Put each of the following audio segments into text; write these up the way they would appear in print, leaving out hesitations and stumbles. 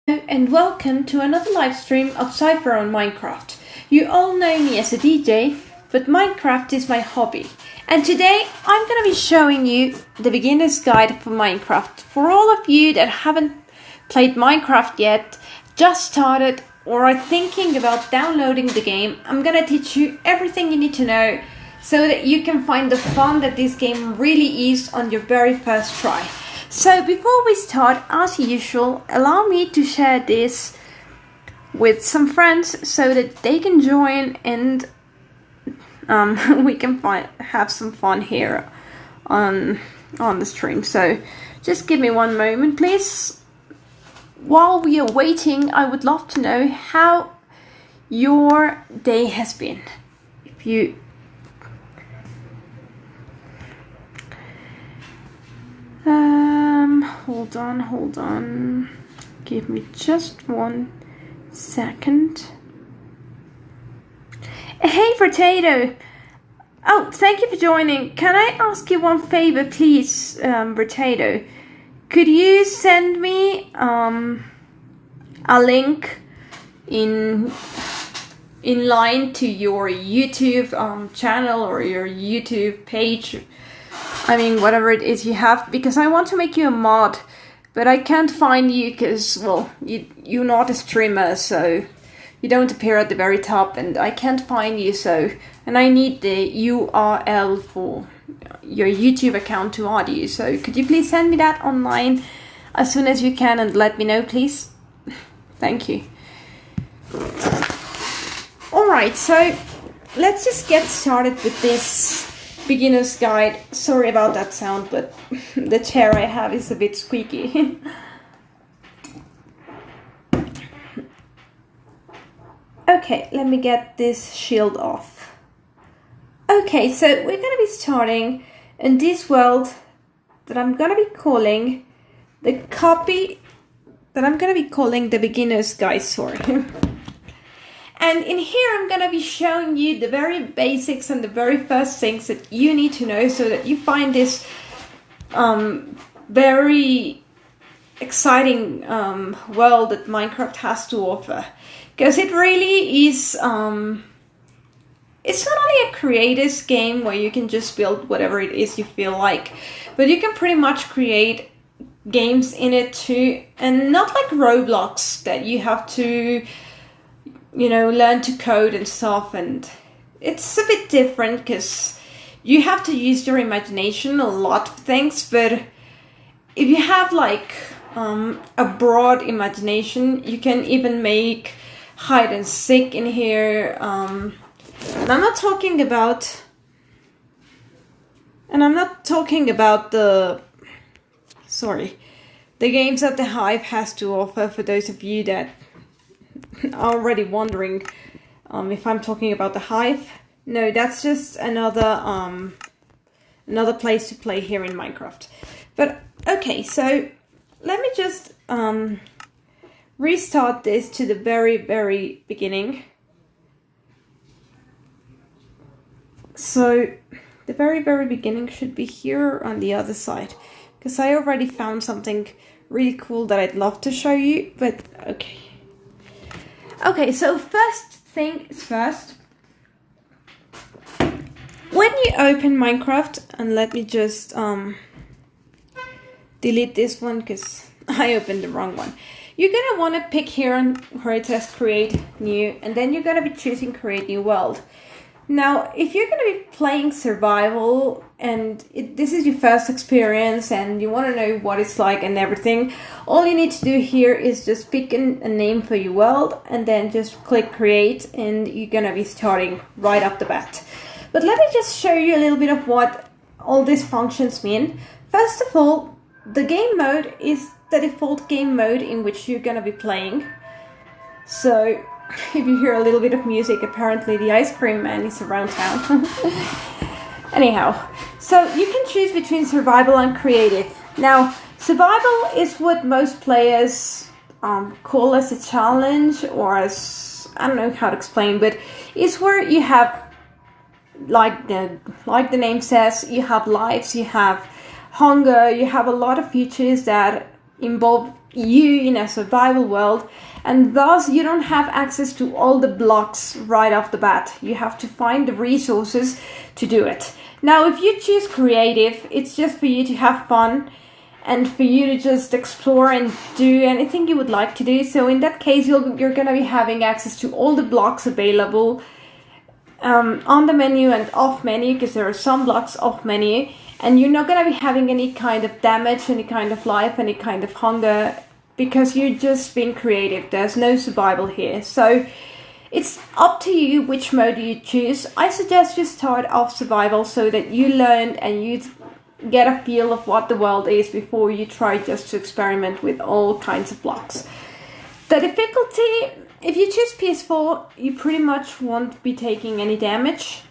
And welcome to another live stream of Cypher on Minecraft. You all know me as a DJ, but Minecraft is my hobby. And today I'm going to be showing you the beginner's guide for Minecraft. For all of you that haven't played Minecraft yet, just started, or are thinking about downloading the game, I'm going to teach you everything you need to know so that you can find the fun that this game really is on your very first try. So before we start, as usual, allow me to share this with some friends so that they can join and we can have some fun here on the stream. So just give me one moment, please. While we are waiting, I would love to know how your day has been. If you hold on. Give me just 1 second. Hey, Potato. Oh, thank you for joining. Can I ask you one favor, please, Potato? Could you send me a link in line to your YouTube channel or your YouTube page? I mean, whatever it is you have, because I want to make you a mod, but I can't find you because, well, you're not a streamer, so you don't appear at the very top, and I can't find you, and I need the URL for your YouTube account to add you, so could you please send me that online as soon as you can and let me know, please? Thank you. Alright, so let's just get started with this beginner's guide. Sorry about that sound, but the chair I have is a bit squeaky. Okay, let me get this shield off. Okay, so we're going to be starting in this world that I'm going to be calling the beginner's guide, sorry. And in here I'm going to be showing you the very basics and the very first things that you need to know so that you find this very exciting world that Minecraft has to offer. Because it really is, it's not only a creator's game where you can just build whatever it is you feel like, but you can pretty much create games in it too. And not like Roblox that you have to, you know, learn to code and stuff, and it's a bit different because you have to use your imagination a lot of things, but if you have like a broad imagination, you can even make hide and seek in here, and I'm not talking about the games that the Hive has to offer, for those of you that are already wondering if I'm talking about the Hive. No, that's just another place to play here in Minecraft. But okay, so let me just restart this to the very, very beginning. So the very, very beginning should be here on the other side, because I already found something really cool that I'd love to show you, but okay. Okay, so first thing is first. When you open Minecraft, and let me just delete this one because I opened the wrong one. You're going to want to pick here where it says create new, and then you're going to be choosing create new world. Now, if you're going to be playing survival and this is your first experience and you want to know what it's like and everything, all you need to do here is just pick a name for your world and then just click create, and you're going to be starting right off the bat. But let me just show you a little bit of what all these functions mean. First of all, the game mode is the default game mode in which you're going to be playing. So if you hear a little bit of music, apparently the ice cream man is around town. Anyhow, so you can choose between survival and creative. Now, survival is what most players call as a challenge, or as, I don't know how to explain, but it's where you have, like the name says, you have lives, you have hunger, you have a lot of features that involve you in a survival world, and thus you don't have access to all the blocks right off the bat. You have to find the resources to do it. Now, if you choose creative, it's just for you to have fun and for you to just explore and do anything you would like to do. So in that case, you're going to be having access to all the blocks available on the menu and off menu, because there are some blocks off menu, and you're not going to be having any kind of damage, any kind of life, any kind of hunger, because you're just being creative. There's no survival here. So it's up to you which mode you choose. I suggest you start off survival so that you learn and you get a feel of what the world is before you try just to experiment with all kinds of blocks. The difficulty, if you choose PS4, you pretty much won't be taking any damage.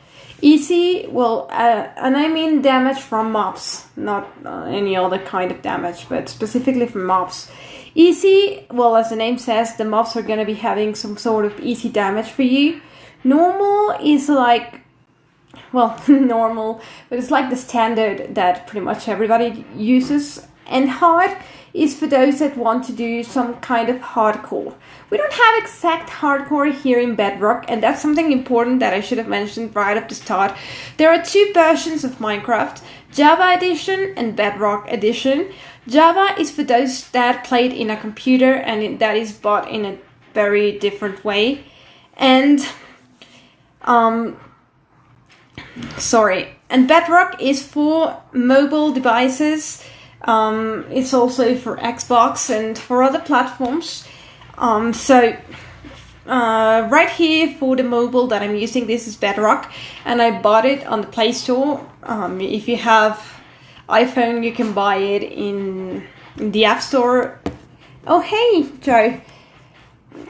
Easy, well, and I mean damage from mobs, not any other kind of damage, but specifically from mobs. Easy, well, as the name says, the mobs are going to be having some sort of easy damage for you. Normal is like, well, normal, but it's like the standard that pretty much everybody uses. And hard is for those that want to do some kind of hardcore. We don't have exact hardcore here in Bedrock, and that's something important that I should have mentioned right at the start. There are two versions of Minecraft, Java Edition and Bedrock Edition. Java is for those that play it in a computer, and that is bought in a very different way. And and Bedrock is for mobile devices. It's also for Xbox and for other platforms. Right here for the mobile that I'm using, this is Bedrock, and I bought it on the Play Store. If you have iPhone, you can buy it in the App Store. Oh, hey, Joe.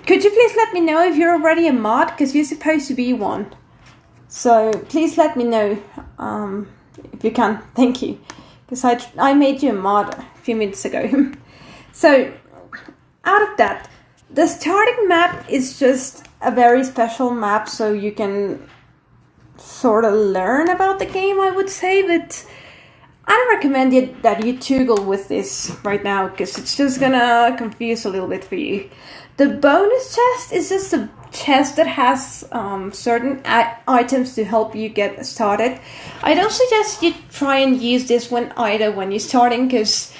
Could you please let me know if you're already a mod? Because you're supposed to be one. So please let me know if you can. Thank you. Because I made you a mod a few minutes ago. So, out of that, the starting map is just a very special map, so you can sort of learn about the game, I would say, but I don't recommend that you toggle with this right now, because it's just gonna confuse a little bit for you. The bonus chest is just a chest that has certain items to help you get started. I don't suggest you try and use this one either when you're starting, because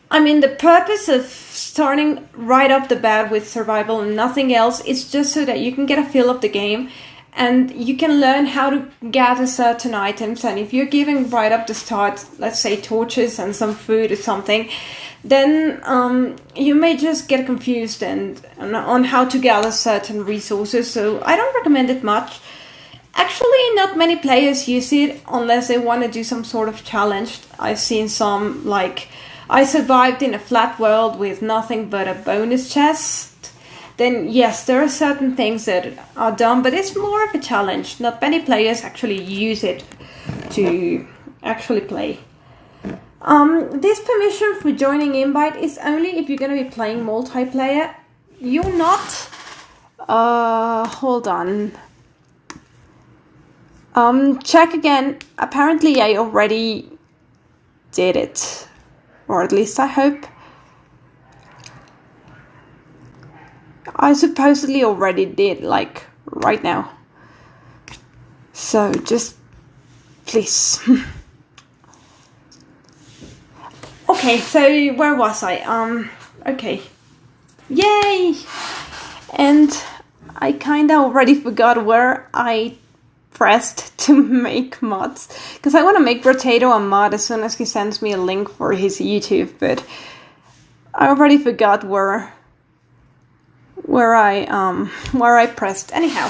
I mean the purpose of starting right off the bat with survival and nothing else is just so that you can get a feel of the game and you can learn how to gather certain items. And if you're giving right up the start, let's say torches and some food or something, then you may just get confused on how to gather certain resources. So I don't recommend it much. Actually, not many players use it unless they want to do some sort of challenge. I've seen some, like, I survived in a flat world with nothing but a bonus chest. Then yes, there are certain things that are done, but it's more of a challenge. Not many players actually use it to actually play. This permission for joining invite is only if you're going to be playing multiplayer. You're not... hold on. Check again. Apparently I already did it. Or at least I hope. I supposedly already did, like, right now. So, just... please. Okay, so where was I? Okay. Yay! And I kinda already forgot where I pressed to make mods. Because I want to make Potato a mod as soon as he sends me a link for his YouTube, but I already forgot where I pressed. Anyhow.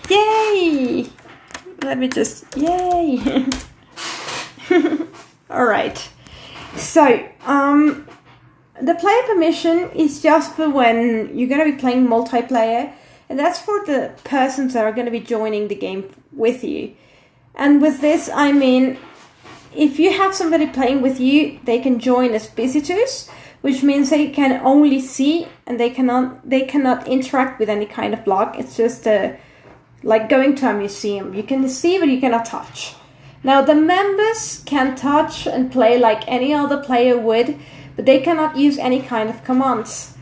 Yay! Let me just... Yay! Alright. So, the player permission is just for when you're going to be playing multiplayer. And that's for the persons that are going to be joining the game with you. And with this, I mean, if you have somebody playing with you, they can join as visitors, which means they can only see and they cannot interact with any kind of block. It's just like going to a museum. You can see, but you cannot touch. Now, the members can touch and play like any other player would, but they cannot use any kind of commands.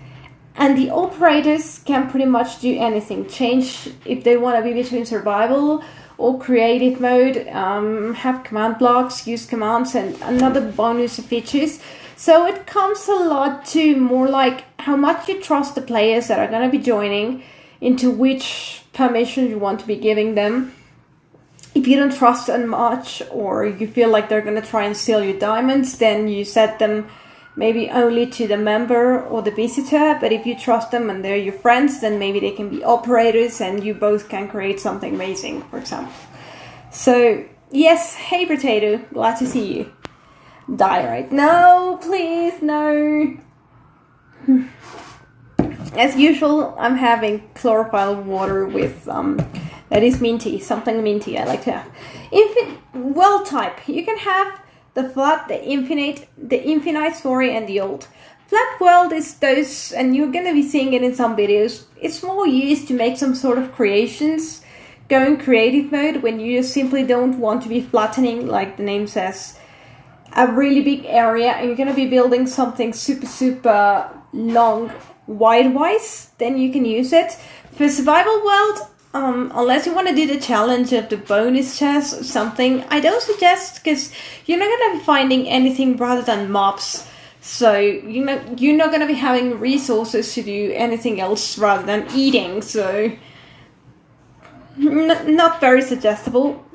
And the operators can pretty much do anything. Change if they want to be between survival or creative mode, have command blocks, use commands, and another bonus features. So it comes a lot to more like how much you trust the players that are going to be joining, into which permission you want to be giving them. If you don't trust them much, or you feel like they're going to try and steal your diamonds, then you set them maybe only to the member or the visitor. But if you trust them and they're your friends, then maybe they can be operators and you both can create something amazing, for example. So, yes, hey Potato, glad to see you. Die right. No, please, no. As usual, I'm having chlorophyll water with, that is minty, something minty I like to have. Well type, you can have the flat, the infinite story, and the old. Flat world is those, and you're going to be seeing it in some videos. It's more used to make some sort of creations, go in creative mode when you just simply don't want to be flattening, like the name says, a really big area, and you're going to be building something super long wide-wise. Then you can use it. For survival world, unless you want to do the challenge of the bonus chest or something, I don't suggest, because you're not going to be finding anything rather than mobs. So, you're not going to be having resources to do anything else rather than eating. So, not very suggestible.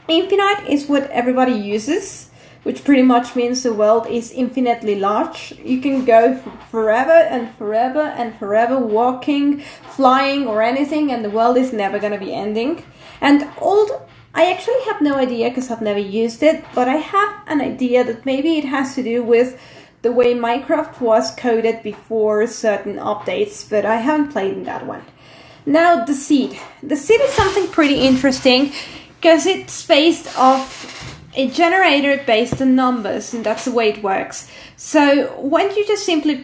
Infinite is what everybody uses, which pretty much means the world is infinitely large. You can go forever and forever and forever, walking, flying, or anything, and the world is never going to be ending. And old, I actually have no idea because I've never used it, but I have an idea that maybe it has to do with the way Minecraft was coded before certain updates, but I haven't played in that one. Now, the seed. The seed is something pretty interesting because it's based off a generator based on numbers, and that's the way it works. So when you just simply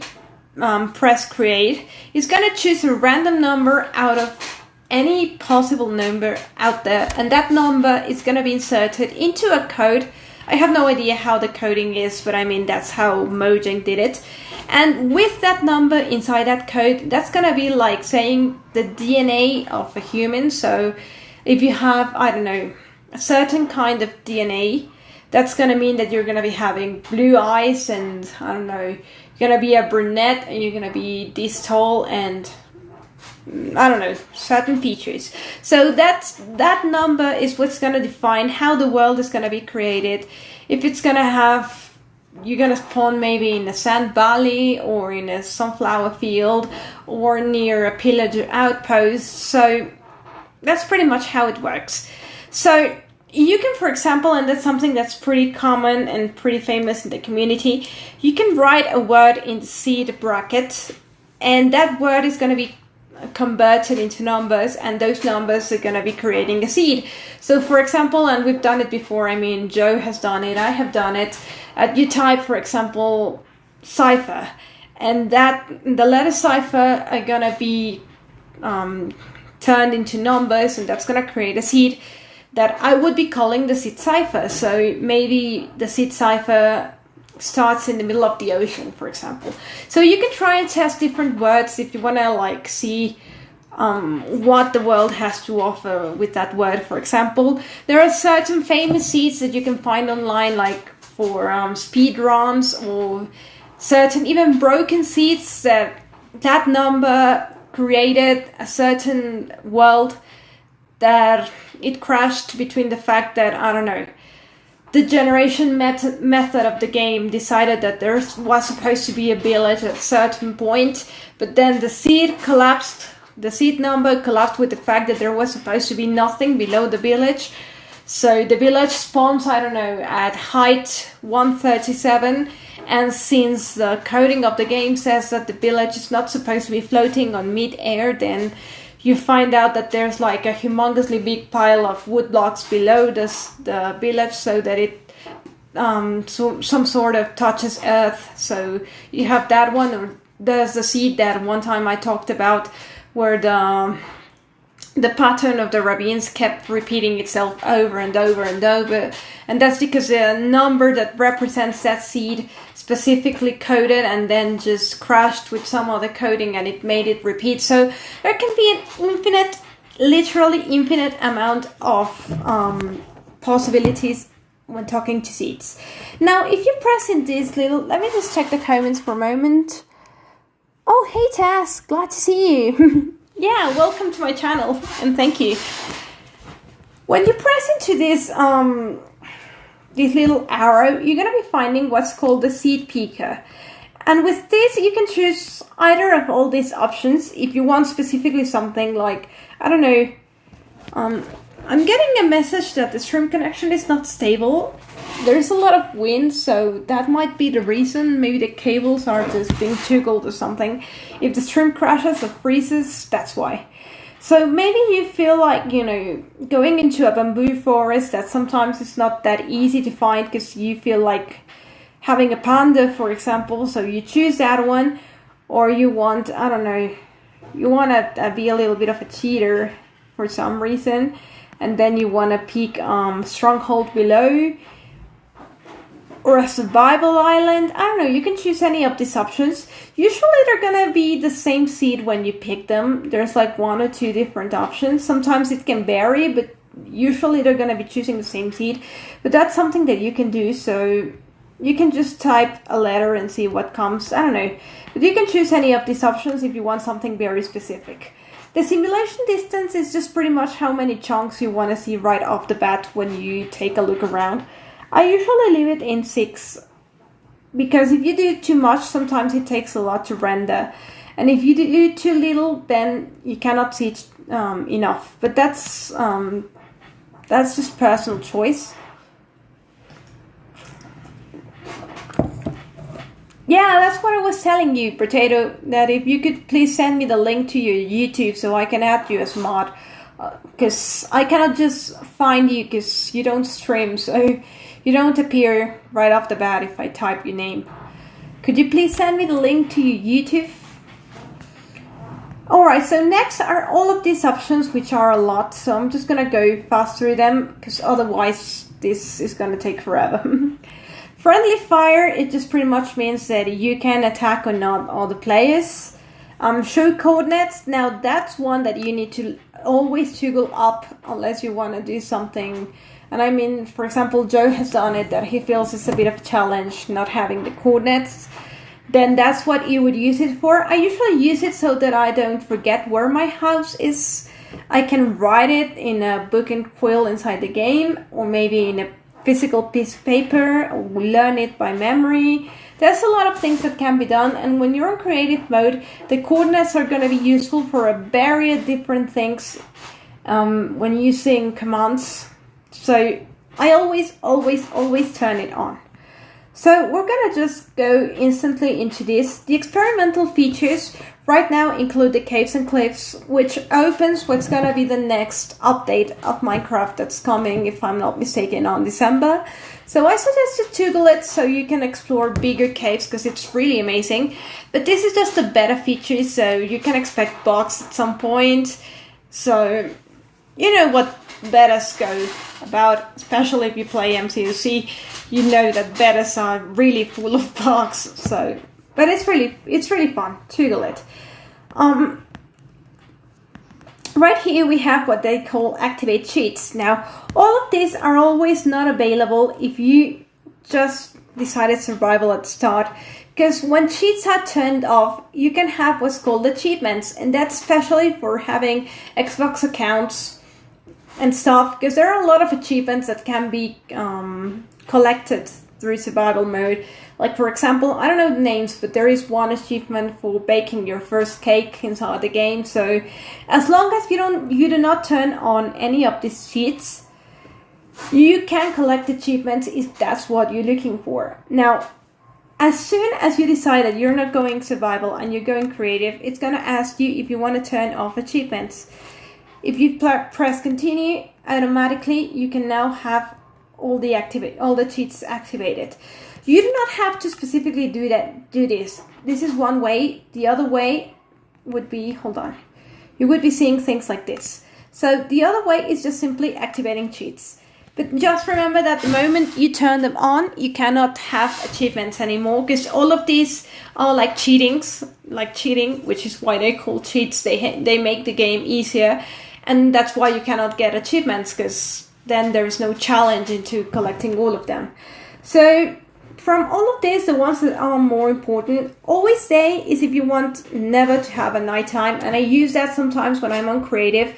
press create, it's going to choose a random number out of any possible number out there, and that number is going to be inserted into a code. I have no idea how the coding is, but I mean that's how Mojang did it. And with that number inside that code, that's going to be like saying the DNA of a human. So if you have, I don't know, a certain kind of DNA, that's going to mean that you're going to be having blue eyes, and I don't know, you're going to be a brunette, and you're going to be this tall, and I don't know, certain features. So that number is what's going to define how the world is going to be created. If it's going to have, you're going to spawn maybe in a sand valley, or in a sunflower field, or near a pillager outpost. So that's pretty much how it works. So you can, for example, and that's something that's pretty common and pretty famous in the community, you can write a word in the seed bracket, and that word is going to be converted into numbers, and those numbers are going to be creating a seed. So, for example, and we've done it before, I mean, Joe has done it, I have done it, you type, for example, cipher, and that the letter cipher are going to be turned into numbers, and that's going to create a seed that I would be calling the seed cipher. So maybe the seed cipher starts in the middle of the ocean, for example. So you can try and test different words if you want to like see what the world has to offer with that word. For example, there are certain famous seeds that you can find online, like for speed runs, or certain even broken seeds that number created a certain world that it crashed between the fact that, I don't know, the generation method of the game decided that there was supposed to be a village at a certain point, but then the seed collapsed, the seed number collapsed with the fact that there was supposed to be nothing below the village. So the village spawns, I don't know, at height 137, and since the coding of the game says that the village is not supposed to be floating on mid-air, then you find out that there's like a humongously big pile of wood blocks below the village, so that it some sort of touches earth. So you have that one, or there's the seed that one time I talked about, where the pattern of the ravines kept repeating itself over and over and over. And that's because the number that represents that seed specifically coded and then just crashed with some other coding and it made it repeat. So there can be an infinite, literally infinite amount of possibilities when talking to seeds. Now, if you press in this little... Let me just check the comments for a moment. Oh, hey Tess, glad to see you. Yeah, welcome to my channel, and thank you. When you press into this little arrow, you're going to be finding what's called the Seedpeaker. And with this, you can choose either of all these options if you want specifically something like, I don't know, I'm getting a message that the stream connection is not stable. There's a lot of wind, so that might be the reason. Maybe the cables are just being toggled or something. If the stream crashes or freezes, that's why. So maybe you feel like, you know, going into a bamboo forest that sometimes it's not that easy to find because you feel like having a panda, for example. So you choose that one, or you want, I don't know, you want to be a little bit of a cheater for some reason. And then you want to pick Stronghold Below or a survival island. I don't know, you can choose any of these options. Usually they're gonna be the same seed when you pick them. There's like 1 or 2 different options. Sometimes it can vary, but usually they're gonna be choosing the same seed. But that's something that you can do, so you can just type a letter and see what comes. I don't know, but you can choose any of these options if you want something very specific. The simulation distance is just pretty much how many chunks you want to see right off the bat when you take a look around. I usually leave it in 6 because if you do too much, sometimes it takes a lot to render. And if you do too little, then you cannot see it, enough. But that's just personal choice. Yeah, that's what I was telling you, Potato, that if you could please send me the link to your YouTube so I can add you as mod. Because I cannot just find you because you don't stream, so you don't appear right off the bat if I type your name. Could you please send me the link to your YouTube? Alright, so next are all of these options, which are a lot. So I'm just going to go fast through them because otherwise this is going to take forever. Friendly fire, it just pretty much means that you can attack or not all the players. Show coordinates, now that's one that you need to always toggle up unless you want to do something. And I mean, for example, Joe has done it that he feels it's a bit of a challenge not having the coordinates. Then that's what you would use it for. I usually use it so that I don't forget where my house is. I can write it in a book and quill inside the game, or maybe in a physical piece of paper, or learn it by memory. There's a lot of things that can be done, and when you're in creative mode, the coordinates are going to be useful for a variety of different things when using commands. So I always turn it on. So we're going to just go instantly into this. The experimental features right now include the caves and cliffs, which opens what's going to be the next update of Minecraft that's coming, if I'm not mistaken, on December. So I suggest you toggle it so you can explore bigger caves because it's really amazing. But this is just a beta feature, so you can expect bugs at some point. So you know what betas go about, especially if you play MCOC. You know that betas are really full of bugs. So, but it's really fun. Toggle it. Right here we have what they call activate cheats. Now, all of these are always not available if you just decided survival at the start. Because when cheats are turned off, you can have what's called achievements, and that's especially for having Xbox accounts and stuff, because there are a lot of achievements that can be collected through survival mode. Like, for example, I don't know the names, but there is one achievement for baking your first cake inside the game. So as long as you do not turn on any of these cheats, you can collect achievements if that's what you're looking for. Now, as soon as you decide that you're not going survival and you're going creative, it's going to ask you if you want to turn off achievements. If you press continue, automatically you can now have all the cheats activated. You do not have to specifically do this. This is one way. The other way would be, hold on, you would be seeing things like this. So the other way is just simply activating cheats. But just remember that the moment you turn them on, you cannot have achievements anymore, because all of these are like cheating, which is why they call cheats. They make the game easier, and that's why you cannot get achievements, because then there's no challenge into collecting all of them. So from all of these, the ones that are more important, always say is if you want never to have a nighttime, and I use that sometimes when I'm on creative,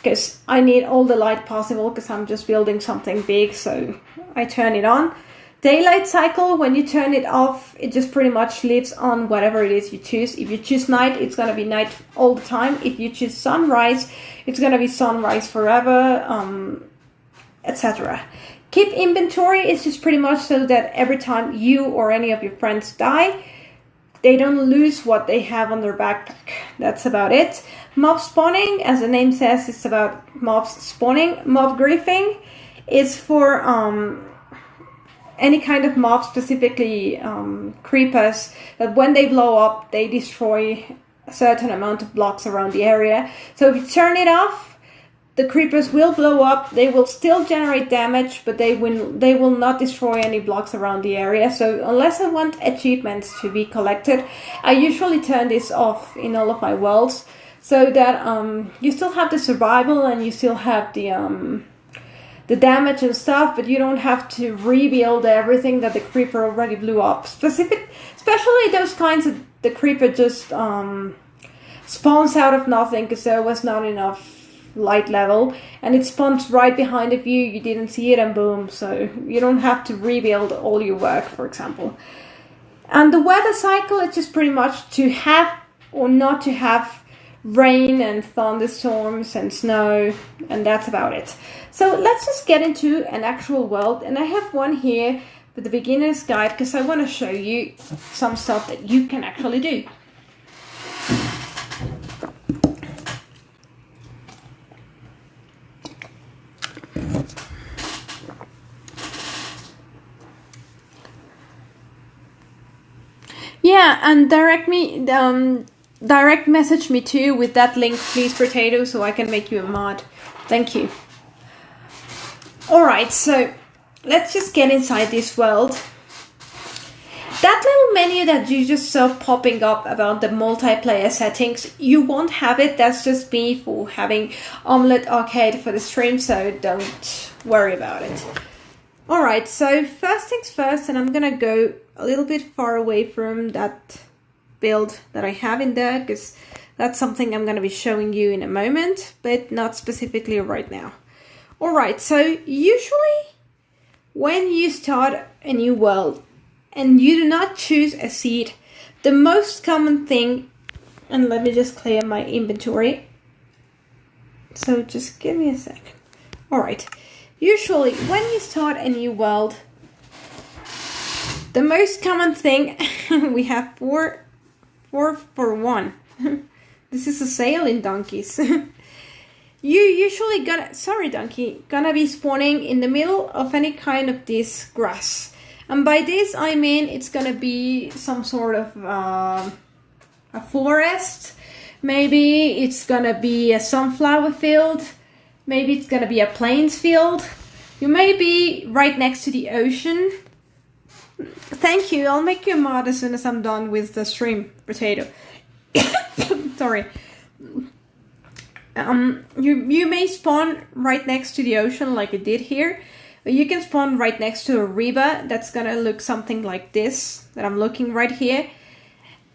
because I need all the light possible, because I'm just building something big, so I turn it on. Daylight cycle, when you turn it off, it just pretty much lives on whatever it is you choose. If you choose night, it's going to be night all the time. If you choose sunrise, it's going to be sunrise forever, etc. Keep inventory is just pretty much so that every time you or any of your friends die, they don't lose what they have on their backpack. That's about it. Mob spawning, as the name says, it's about mobs spawning. Mob griefing is for any kind of mob, specifically creepers, that when they blow up, they destroy a certain amount of blocks around the area. So if you turn it off, the creepers will blow up. They will still generate damage, but they will not destroy any blocks around the area. So unless I want achievements to be collected, I usually turn this off in all of my worlds, so that you still have the survival and you still have the damage and stuff, but you don't have to rebuild everything that the creeper already blew up. Especially those kinds of the creeper just spawns out of nothing because there was not enough light level, and it spawns right behind of you. You didn't see it, and boom. So you don't have to rebuild all your work, for example. And the weather cycle is just pretty much to have or not to have rain and thunderstorms and snow, and that's about it. So let's just get into an actual world, and I have one here with the beginner's guide because I want to show you some stuff that you can actually do. Yeah, and direct message me too with that link, please, Potato, so I can make you a mod. Thank you. Alright, so let's just get inside this world. That little menu that you just saw popping up about the multiplayer settings, you won't have it. That's just me for having Omelette Arcade for the stream, so don't worry about it. Alright, so first things first, and I'm gonna go a little bit far away from that build that I have in there, because that's something I'm gonna be showing you in a moment, but not specifically right now. Alright, so usually when you start a new world and you do not choose a seed, the most common thing, and let me just clear my inventory, so just give me a second. Alright. Usually, when you start a new world, the most common thing, we have four for one. This is a sale in donkeys. You usually gonna be spawning in the middle of any kind of this grass. And by this, I mean it's gonna be some sort of a forest. Maybe it's gonna be a sunflower field. Maybe it's gonna be a plains field. You may be right next to the ocean. Thank you. I'll make you a mod as soon as I'm done with the stream, Potato. Sorry. You may spawn right next to the ocean like it did here. But you can spawn right next to a river that's gonna look something like this that I'm looking right here.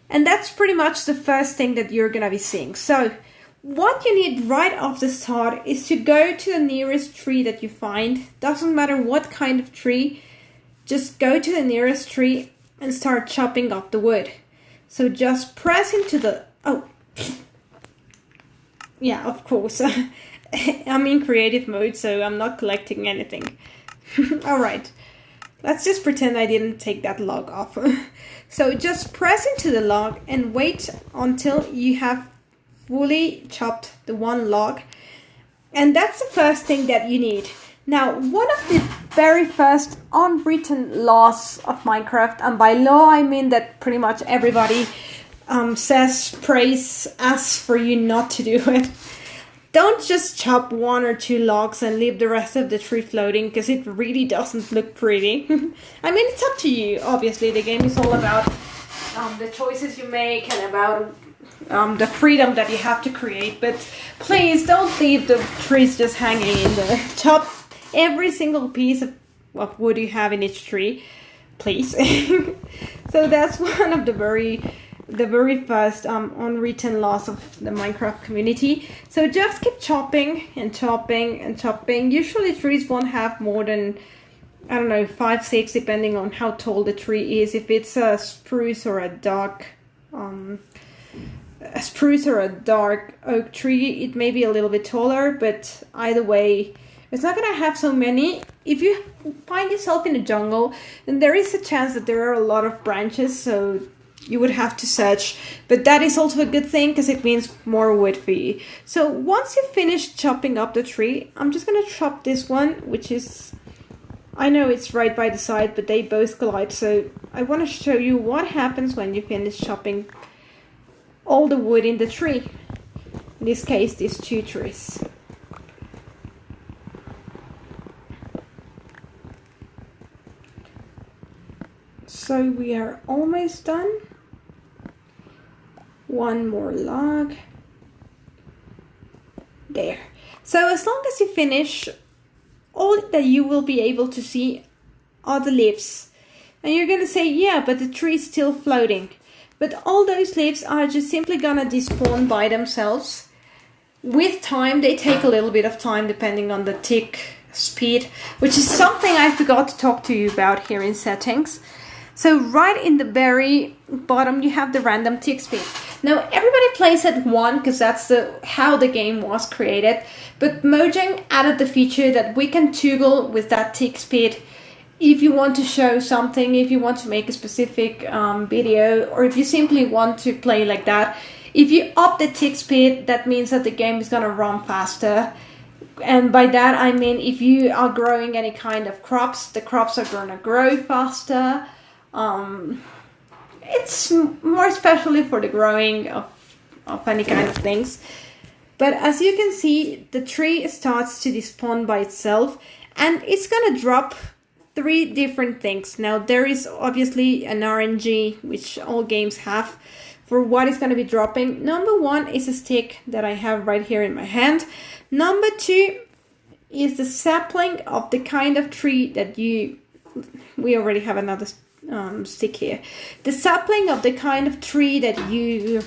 And that's pretty much the first thing that you're gonna be seeing. So what you need right off the start is to go to the nearest tree that you find. Doesn't matter what kind of tree, just go to the nearest tree and start chopping up the wood. So just press into the... Oh, yeah, of course. I'm in creative mode, so I'm not collecting anything. Alright, let's just pretend I didn't take that log off. So just press into the log and wait until you have fully chopped the one log, and that's the first thing that you need. Now, one of the very first unwritten laws of Minecraft, and by law I mean that pretty much everybody asks for you not to do it, don't just chop 1 or 2 logs and leave the rest of the tree floating, because it really doesn't look pretty. I mean, it's up to you. Obviously, the game is all about the choices you make and about the freedom that you have to create. But please don't leave the trees just hanging in there. Chop every single piece of wood you have in each tree, please. So that's one of the very first unwritten laws of the Minecraft community. So just keep chopping and chopping and chopping. Usually trees won't have more than, I don't know, 5, 6, depending on how tall the tree is. If it's a spruce or a dark oak tree, it may be a little bit taller, but either way, it's not gonna have so many. If you find yourself in a jungle, then there is a chance that there are a lot of branches, so you would have to search. But that is also a good thing, because it means more wood for you. So once you finish chopping up the tree, I'm just gonna chop this one, which is, I know it's right by the side, but they both collide. So I want to show you what happens when you finish chopping all the wood in the tree. In this case, these 2 trees. So we are almost done. 1 more log. There. So as long as you finish, all that you will be able to see are the leaves. And you're gonna say, yeah, but the tree is still floating. But all those leaves are just simply gonna despawn by themselves. With time, they take a little bit of time depending on the tick speed, which is something I forgot to talk to you about here in settings. So right in the very bottom, you have the random tick speed. Now everybody plays at 1 because that's how the game was created. But Mojang added the feature that we can toggle with that tick speed if you want to show something, if you want to make a specific video, or if you simply want to play like that. If you up the tick speed, that means that the game is gonna run faster. And by that I mean if you are growing any kind of crops, the crops are gonna grow faster. It's more especially for the growing of any kind of things. But as you can see, the tree starts to despawn by itself, and it's gonna drop 3 different things. Now there is obviously an RNG, which all games have, for what is going to be dropping. Number 1 is a stick that I have right here in my hand. Number 2 is the sapling of the kind of tree that we already have another stick here. The sapling of the kind of tree that you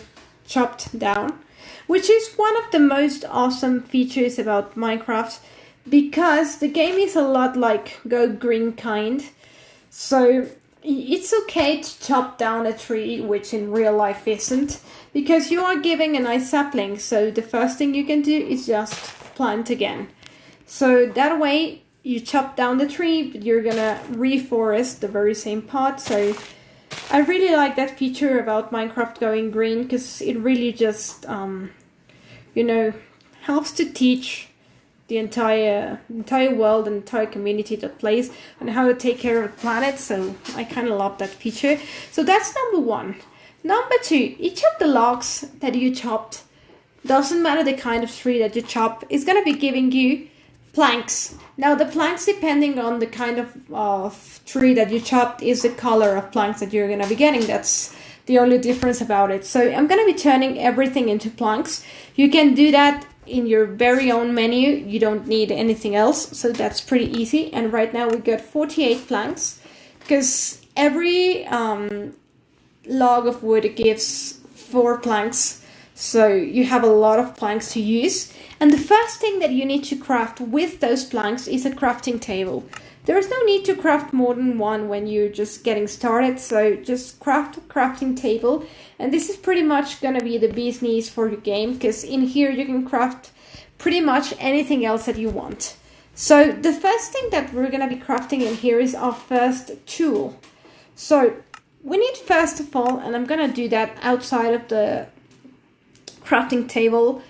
chopped down, which is one of the most awesome features about Minecraft, because the game is a lot like Go Green kind. So it's okay to chop down a tree, which in real life isn't, because you are giving a nice sapling. So the first thing you can do is just plant again. So that way you chop down the tree, but you're gonna reforest the very same part. So I really like that feature about Minecraft going green, because it really just, you know, helps to teach the entire world and entire community that plays on how to take care of the planet. So I kind of love that feature. So that's number 1. Number 2, each of the logs that you chopped, doesn't matter the kind of tree that you chop, is going to be giving you planks. Now the planks, depending on the kind of tree that you chopped, is the color of planks that you're going to be getting. That's the only difference about it. So I'm going to be turning everything into planks. You can do that in your very own menu. You don't need anything else, so that's pretty easy. And right now we got 48 planks, because every log of wood gives 4 planks, so you have a lot of planks to use. And the first thing that you need to craft with those planks is a crafting table. There is no need to craft more than 1 when you're just getting started, so just craft a crafting table. And this is pretty much going to be the bee's knees for your game, because in here you can craft pretty much anything else that you want. So the first thing that we're going to be crafting in here is our first tool. So we need, first of all, and I'm going to do that outside of the crafting table,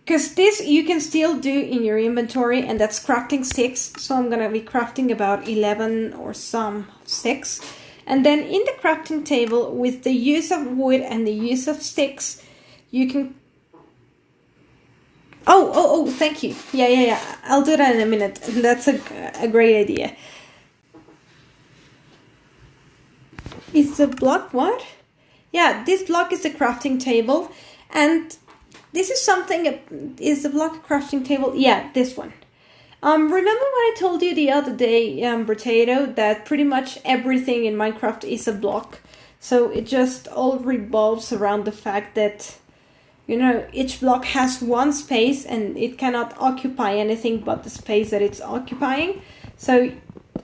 because this you can still do in your inventory, and that's crafting sticks. So I'm going to be crafting about 11 or some sticks. And then in the crafting table, with the use of wood and the use of sticks, you can Oh, thank you. Yeah. I'll do that in a minute. That's a great idea. Is the block what? Yeah, this block is the crafting table. And this is something, is the block a crafting table? Yeah, this one. Remember when I told you the other day, Potato, that pretty much everything in Minecraft is a block. So it just all revolves around the fact that, you know, each block has one space and it cannot occupy anything but the space that it's occupying. So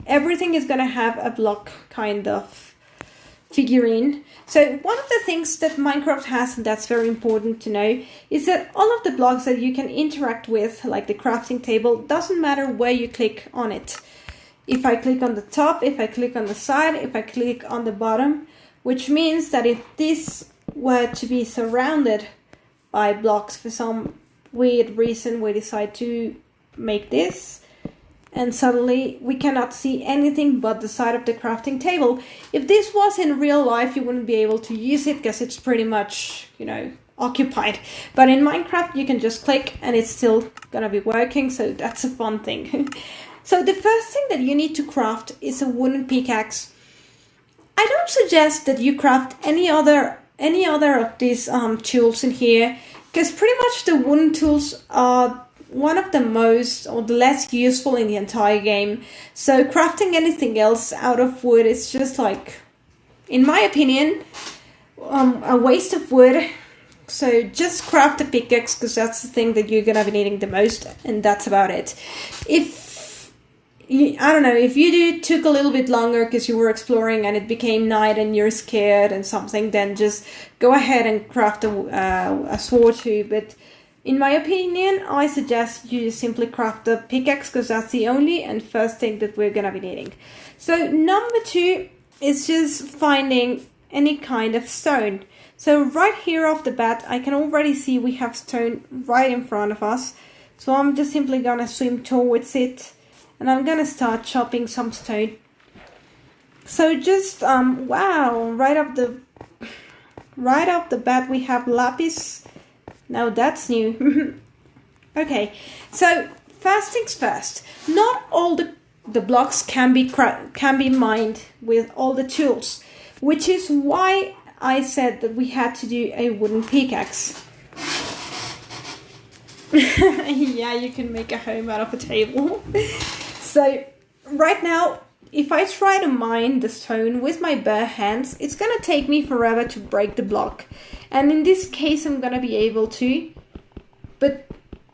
everything is going to have a block kind of figurine. So one of the things that Minecraft has, and that's very important to know, is that all of the blocks that you can interact with, like the crafting table, doesn't matter where you click on it. If I click on the top, if I click on the side, if I click on the bottom, which means that if this were to be surrounded by blocks for some weird reason, we decide to make this, and suddenly we cannot see anything but the side of the crafting table. If this was in real life, you wouldn't be able to use it because it's pretty much, you know, occupied. But in Minecraft, you can just click and it's still gonna be working, so that's a fun thing. So the first thing that you need to craft is a wooden pickaxe. I don't suggest that you craft any other of these tools in here, because pretty much the wooden tools are one of the most or the less useful in the entire game. So crafting anything else out of wood is just like, in my opinion, a waste of wood. So just craft a pickaxe, because that's the thing that you're gonna be needing the most, and that's about it. I don't know, if you took a little bit longer because you were exploring and it became night and you're scared and something, then just go ahead and craft a sword too. But in my opinion, I suggest you simply craft the pickaxe, because that's the only and first thing that we're gonna be needing. So number 2 is just finding any kind of stone. So right here off the bat, I can already see we have stone right in front of us. So I'm just simply gonna swim towards it, and I'm gonna start chopping some stone. So just wow, right off the bat we have lapis. Now that's new. Okay, so first things first. Not all the blocks can be mined with all the tools, which is why I said that we had to do a wooden pickaxe. Yeah, you can make a home out of a table. So right now, if I try to mine the stone with my bare hands, it's gonna take me forever to break the block. And in this case, I'm gonna be able to, but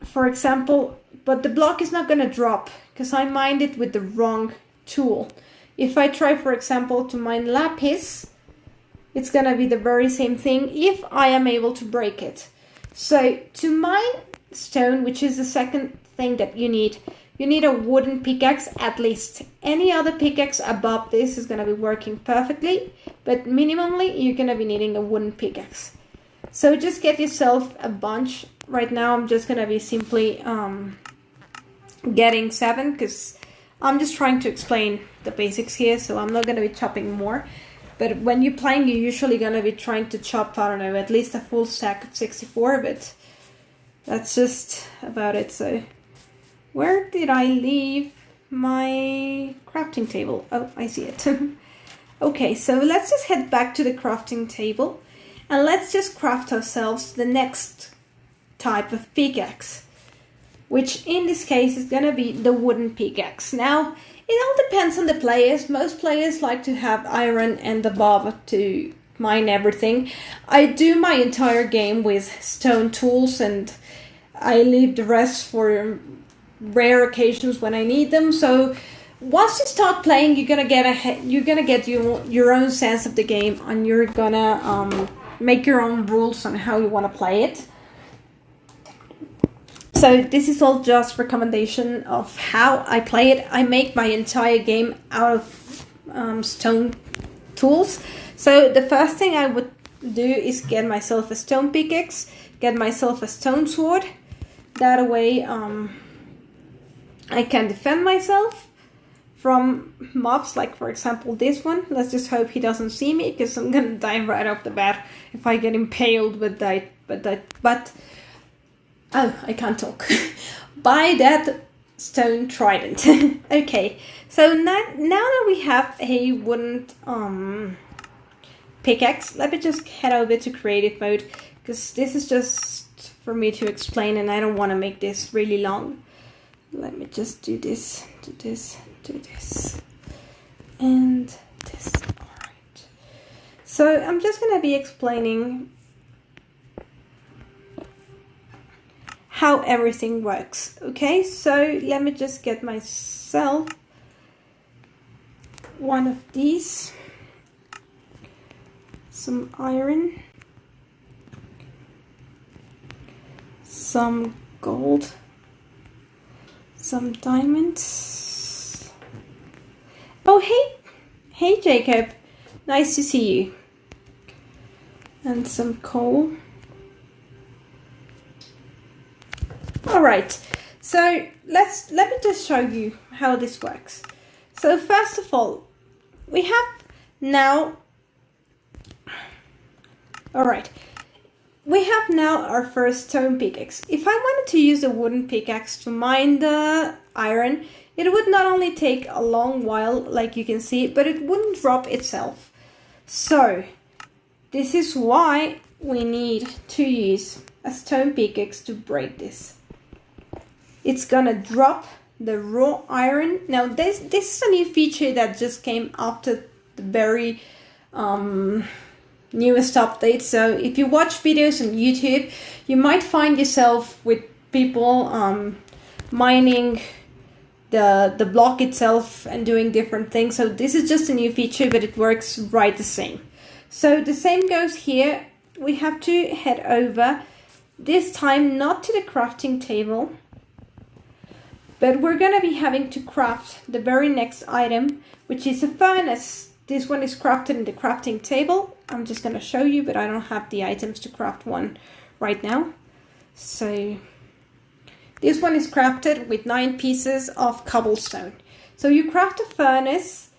for example, but the block is not gonna drop because I mined it with the wrong tool. If I try, for example, to mine lapis, it's gonna be the very same thing if I am able to break it. So to mine stone, which is the second thing that you need a wooden pickaxe at least. Any other pickaxe above this is gonna be working perfectly, but minimally you're gonna be needing a wooden pickaxe. So just get yourself a bunch. Right now I'm just gonna be simply getting 7, because I'm just trying to explain the basics here, so I'm not gonna be chopping more. But when you're playing, you're usually gonna be trying to chop, I don't know, at least a full stack of 64, but that's just about it. So where did I leave my crafting table? Oh, I see it. Okay, so let's just head back to the crafting table and let's just craft ourselves the next type of pickaxe, which in this case is gonna be the wooden pickaxe. Now, it all depends on the players. Most players like to have iron and above to mine everything. I do my entire game with stone tools, and I leave the rest for rare occasions when I need them. So once you start playing, you're gonna get your own sense of the game, and you're gonna make your own rules on how you want to play it. So this is all just recommendation of how I play it. I make my entire game out of stone tools. So the first thing I would do is get myself a stone pickaxe, get myself a stone sword. That way I can defend myself from mobs, like for example this one. Let's just hope he doesn't see me, because I'm gonna die right off the bat if I get impaled with that. But Oh, I can't talk. Buy that stone trident. Okay, so now that we have a wooden pickaxe, let me just head over to creative mode, because this is just for me to explain and I don't want to make this really long. Let me just do this, do this, do this, and this. Alright. So I'm just going to be explaining how everything works. Okay, so let me just get myself one of these, some iron, some gold, some diamonds. Oh, hey Jacob, nice to see you. And some coal. All right, so let me just show you how this works. So first of all, we have now, all right, we have now our first stone pickaxe. If I wanted to use a wooden pickaxe to mine the iron, it would not only take a long while, like you can see, but it wouldn't drop itself. So this is why we need to use a stone pickaxe to break this. It's gonna drop the raw iron. Now this is a new feature that just came after the very newest update. So if you watch videos on YouTube, you might find yourself with people mining the block itself and doing different things. So this is just a new feature, but it works right the same. So the same goes here. We have to head over, this time not to the crafting table, but we're going to be having to craft the very next item, which is a furnace. This one is crafted in the crafting table. I'm just going to show you, but I don't have the items to craft one right now. So this one is crafted with 9 pieces of cobblestone. So you craft a furnace,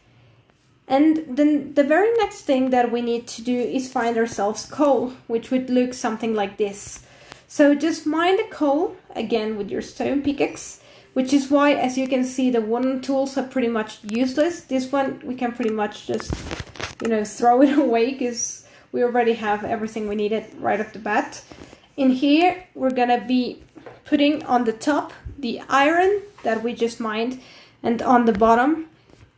and then the very next thing that we need to do is find ourselves coal, which would look something like this. So just mine the coal, again with your stone pickaxe, which is why, as you can see, the wooden tools are pretty much useless. This one, we can pretty much just, throw it away, because we already have everything we needed right off the bat. In here, we're gonna be putting on the top the iron that we just mined, and on the bottom,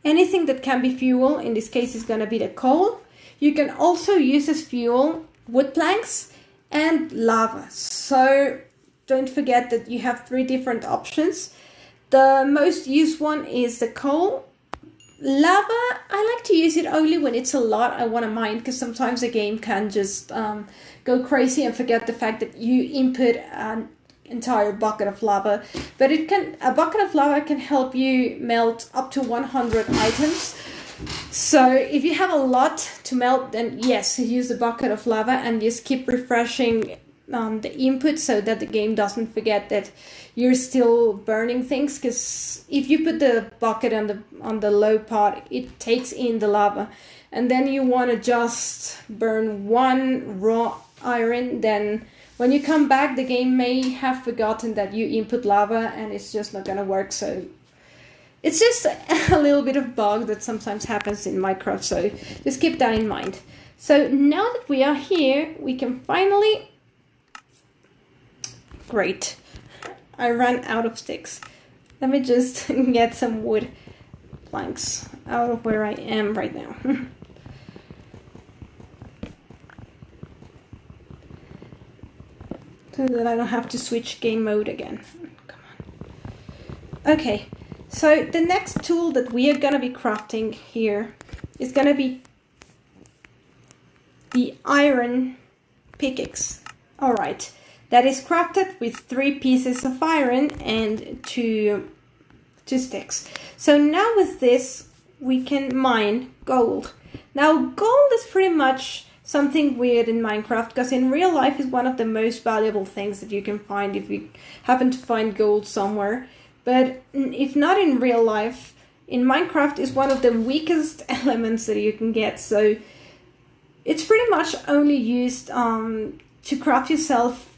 anything that can be fuel. In this case, is gonna be the coal. You can also use as fuel wood planks and lava. So don't forget that you have 3 different options. The most used one is the coal. Lava, I like to use it only when it's a lot I want to mine, because sometimes the game can just go crazy and forget the fact that you input an entire bucket of lava. But a bucket of lava can help you melt up to 100 items. So if you have a lot to melt, then yes, use a bucket of lava and just keep refreshing the input so that the game doesn't forget that you're still burning things, because if you put the bucket on the low part, it takes in the lava, and then you want to just burn 1 raw iron. Then when you come back, the game may have forgotten that you input lava, and it's just not gonna work. So it's just a little bit of bug that sometimes happens in Minecraft, so just keep that in mind. So now that we are here, we can finally... Great. I ran out of sticks. Let me just get some wood planks out of where I am right now. So that I don't have to switch game mode again. Come on. Okay, so the next tool that we are going to be crafting here is going to be the iron pickaxe. Alright. That is crafted with 3 pieces of iron and 2 sticks. So now with this, we can mine gold. Now gold is pretty much something weird in Minecraft, because in real life is one of the most valuable things that you can find if you happen to find gold somewhere. But if not in real life, in Minecraft is one of the weakest elements that you can get. So it's pretty much only used to craft yourself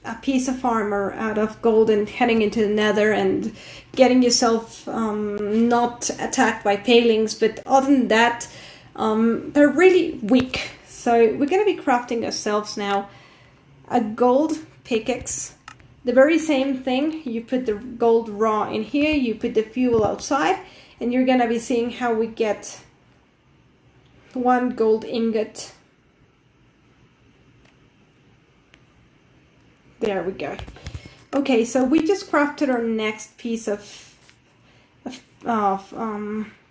a piece of armor out of gold and heading into the nether and getting yourself not attacked by palings. But other than that, they're really weak. So we're going to be crafting ourselves now a gold pickaxe. The very same thing, you put the gold raw in here, you put the fuel outside, and you're going to be seeing how we get 1 gold ingot. There we go. Okay, so we just crafted our next piece of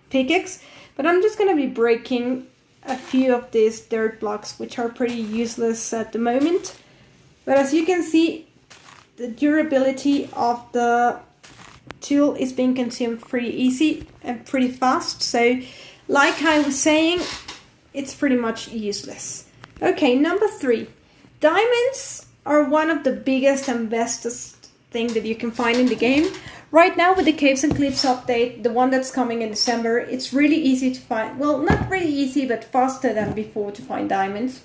pickaxe, but I'm just going to be breaking a few of these dirt blocks, which are pretty useless at the moment. But as you can see, the durability of the tool is being consumed pretty easy and pretty fast. So, like I was saying, it's pretty much useless. Okay, number 3. Diamonds are one of the biggest and bestest thing that you can find in the game. Right now with the Caves and Cliffs update, the one that's coming in December, it's really easy to find. Well, not really easy, but faster than before to find diamonds.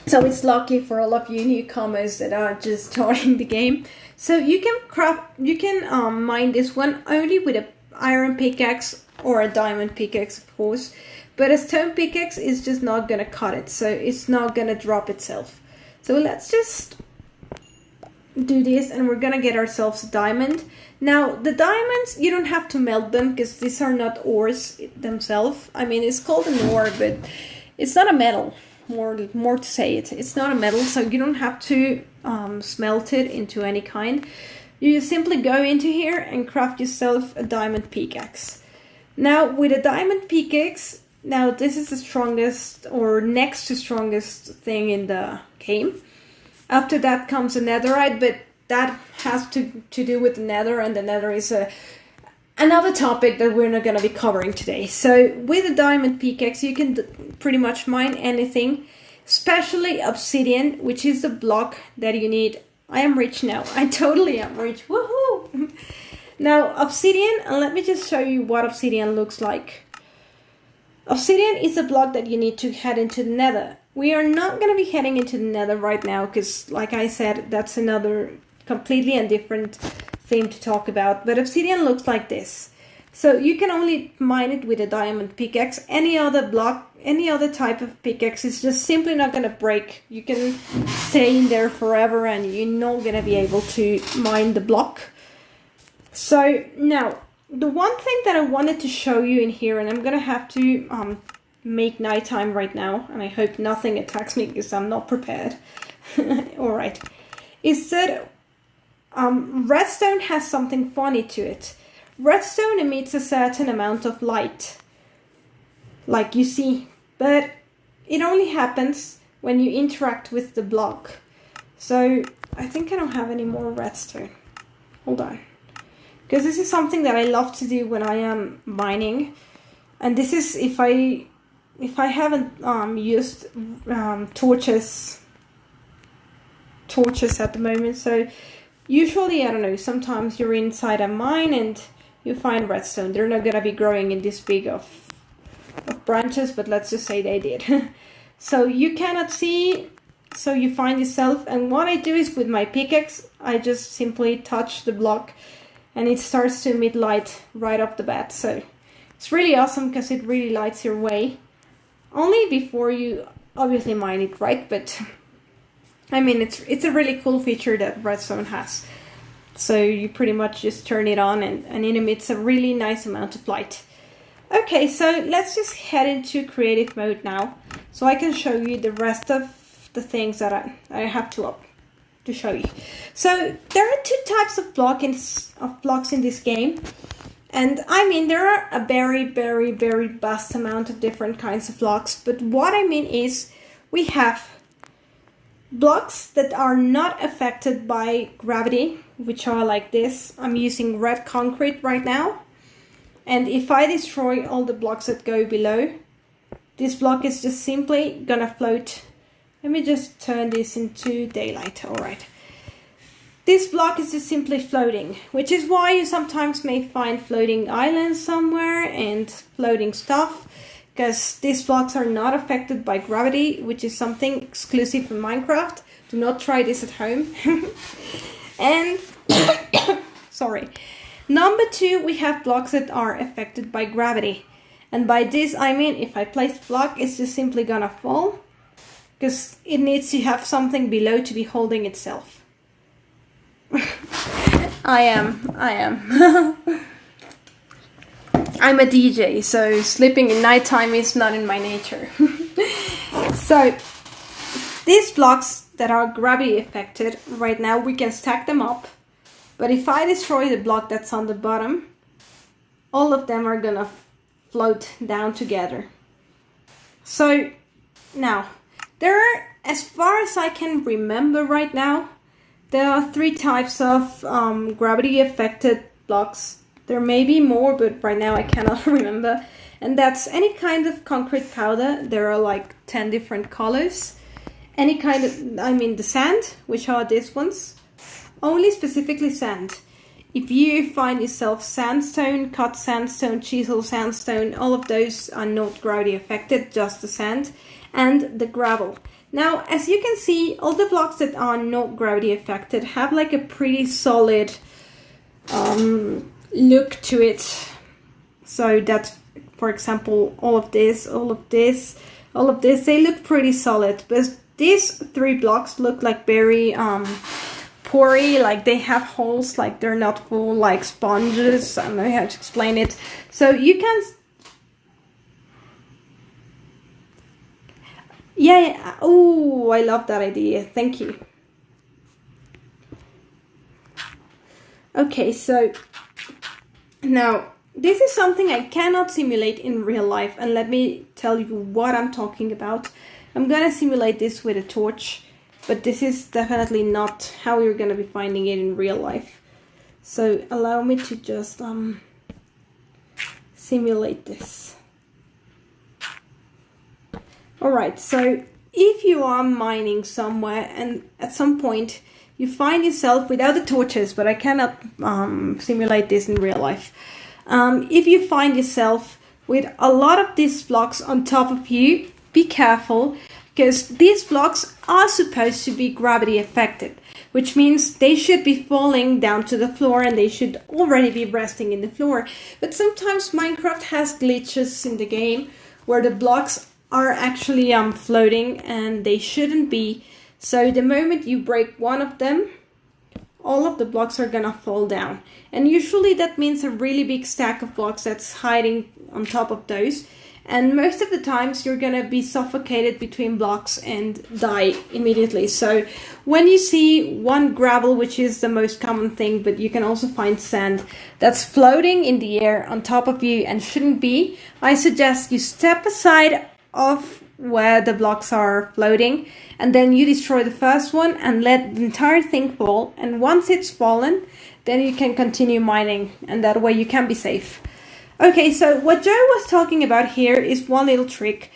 So it's lucky for all of you newcomers that are just starting the game. So you can mine this one only with an iron pickaxe or a diamond pickaxe, of course. But a stone pickaxe is just not gonna cut it, so it's not gonna drop itself. So let's just do this, and we're gonna get ourselves a diamond. Now the diamonds, you don't have to melt them because these are not ores themselves. I mean, it's called an ore, but it's not a metal. More to say it. It's not a metal, so you don't have to smelt it into any kind. You simply go into here and craft yourself a diamond pickaxe. Now with a diamond pickaxe, now this is the strongest or next to strongest thing in the game. After that comes a netherite, but that has to do with the nether, and the nether is another topic that we're not going to be covering today. So with a diamond pickaxe, you can pretty much mine anything, especially obsidian, which is the block that you need. I am rich now. I totally am rich. Woohoo! Now obsidian, and let me just show you what obsidian looks like. Obsidian is a block that you need to head into the nether. We are not going to be heading into the nether right now because, like I said, that's another completely and different thing to talk about. But obsidian looks like this. So you can only mine it with a diamond pickaxe. Any other block, any other type of pickaxe is just simply not going to break. You can stay in there forever and you're not going to be able to mine the block. So now, the one thing that I wanted to show you in here, and I'm going to have to make nighttime right now, and I hope nothing attacks me because I'm not prepared. Alright, is that redstone has something funny to it. Redstone emits a certain amount of light, like you see, but it only happens when you interact with the block. So I think I don't have any more redstone. Hold on. Because this is something that I love to do when I am mining. And this is if I haven't used torches at the moment. So usually, I don't know, sometimes you're inside a mine and you find redstone. They're not going to be growing in this big of branches, but let's just say they did. So you cannot see, so you find yourself. And what I do is with my pickaxe, I just simply touch the block and it starts to emit light right off the bat. So it's really awesome because it really lights your way. Only before you obviously mine it, right? But I mean, it's a really cool feature that redstone has. So you pretty much just turn it on and it emits a really nice amount of light. Okay, so let's just head into creative mode now, so I can show you the rest of the things that I have to show you. So there are two types of blocks in this game. And I mean, there are a very, very, very vast amount of different kinds of blocks. But what I mean is we have blocks that are not affected by gravity, which are like this. I'm using red concrete right now. And if I destroy all the blocks that go below, this block is just simply gonna float. Let me just turn this into daylight. All right. This block is just simply floating, which is why you sometimes may find floating islands somewhere and floating stuff, because these blocks are not affected by gravity, which is something exclusive for Minecraft. Do not try this at home. And sorry. Number 2, we have blocks that are affected by gravity. And by this I mean if I place the block, it's just simply gonna fall, because it needs to have something below to be holding itself. I am. I'm a DJ, so sleeping in nighttime is not in my nature. So these blocks that are gravity affected, right now we can stack them up. But if I destroy the block that's on the bottom, all of them are gonna float down together. So now, there are, as far as I can remember right now, there are 3 types of gravity affected blocks. There may be more, but right now I cannot remember. And that's any kind of concrete powder. There are like 10 different colors. Any kind of, the sand, which are these ones. Only specifically sand. If you find yourself sandstone, cut sandstone, chisel sandstone, all of those are not gravity affected, just the sand and the gravel. Now, as you can see, all the blocks that are not gravity affected have like a pretty solid look to it. So that's, for example, all of this, they look pretty solid. But these 3 blocks look like very pory, like they have holes, like they're not full, like sponges. I don't know how to explain it. So you can... Yeah. Oh, I love that idea. Thank you. Okay, so now this is something I cannot simulate in real life, and let me tell you what I'm talking about. I'm gonna simulate this with a torch, but this is definitely not how you're gonna be finding it in real life. So allow me to just simulate this. Alright, so if you are mining somewhere and at some point you find yourself without the torches, but I cannot simulate this in real life. If you find yourself with a lot of these blocks on top of you, be careful, because these blocks are supposed to be gravity affected, which means they should be falling down to the floor and they should already be resting in the floor. But sometimes Minecraft has glitches in the game where the blocks are actually floating and they shouldn't be. So the moment you break one of them, all of the blocks are gonna fall down. And usually that means a really big stack of blocks that's hiding on top of those. And most of the times you're gonna be suffocated between blocks and die immediately. So when you see one gravel, which is the most common thing, but you can also find sand that's floating in the air on top of you and shouldn't be, I suggest you step aside of where the blocks are floating, and then you destroy the first one and let the entire thing fall. And once it's fallen, then you can continue mining, and that way you can be safe. Okay, so what Joe was talking about here is one little trick.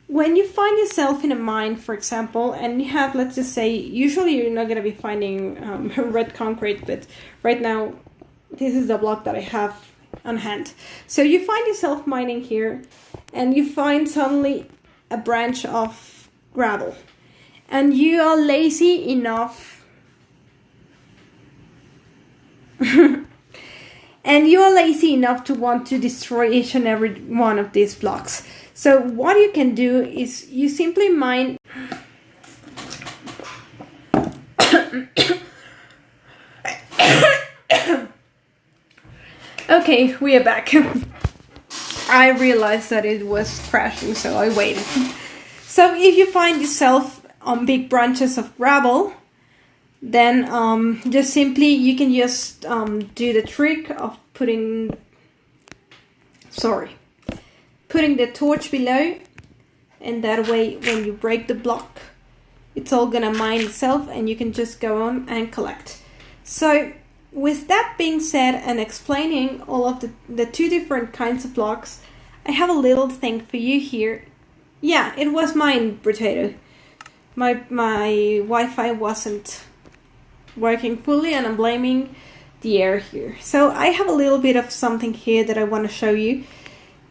When you find yourself in a mine, for example, and you have, let's just say, usually you're not going to be finding red concrete, but right now this is the block that I have on hand. So you find yourself mining here, and you find suddenly a branch of gravel, and you are lazy enough to want to destroy each and every one of these blocks. So what you can do is you simply mine okay, we are back. I realized that it was crashing, so I waited. So if you find yourself on big branches of gravel, then just simply you can just do the trick of putting the torch below, and that way when you break the block, it's all gonna mine itself and you can just go on and collect. So with that being said, and explaining all of the 2 different kinds of blocks, I have a little thing for you here. Yeah, it was mine, Potato. My Wi-Fi wasn't working fully, and I'm blaming the air here. So I have a little bit of something here that I want to show you.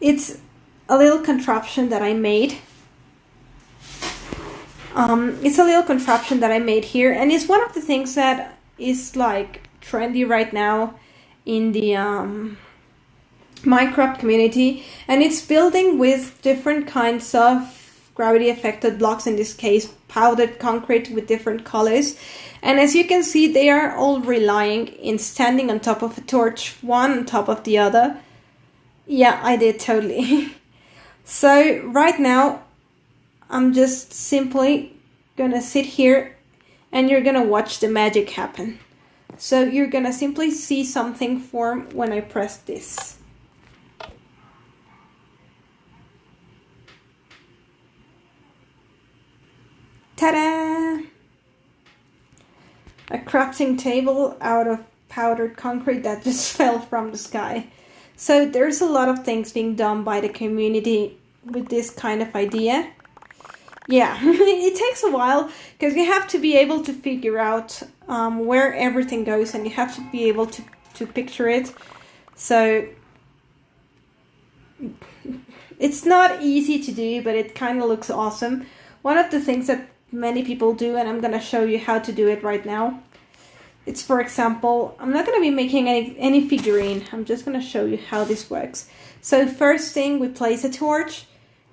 It's a little contraption that I made. It's a little contraption that I made here, and it's one of the things that is like trendy right now in the Minecraft community, and it's building with different kinds of gravity affected blocks, in this case powdered concrete with different colors. And as you can see, they are all relying in standing on top of a torch, one on top of the other. Yeah, I did totally. So right now I'm just simply gonna sit here and you're gonna watch the magic happen. So you're gonna simply see something form when I press this. Ta-da! A crafting table out of powdered concrete that just fell from the sky. So there's a lot of things being done by the community with this kind of idea. Yeah, it takes a while because you have to be able to figure out where everything goes, and you have to be able to picture it. So it's not easy to do, but it kind of looks awesome. One of the things that many people do, and I'm going to show you how to do it right now. It's, for example, I'm not going to be making any figurine. I'm just going to show you how this works. So first thing, we place a torch.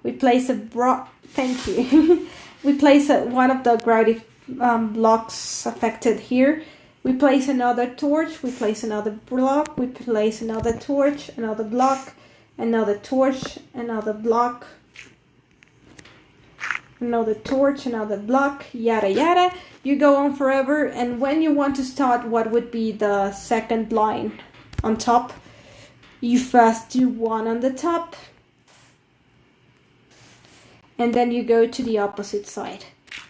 We place thank you. We place one of the gravity blocks affected here. We place another torch. We place another block. We place another torch, another block, another torch, another block, another torch, another block, yada yada. You go on forever, and when you want to start what would be the second line on top, you first do one on the top, and then you go to the opposite side.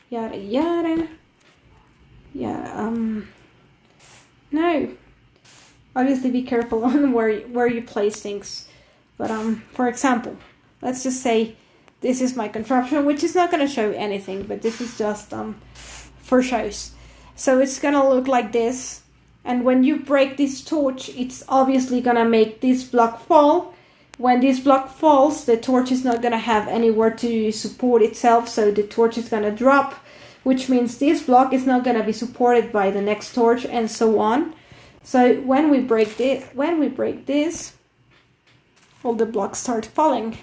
Yada yada. Yeah, no. Obviously be careful on where you place things. But for example, let's just say this is my contraption, which is not going to show anything, but this is just for shows. So it's going to look like this, and when you break this torch, it's obviously going to make this block fall. When this block falls, the torch is not going to have anywhere to support itself, so the torch is going to drop, which means this block is not going to be supported by the next torch, and so on. So when we break this, all the blocks start falling.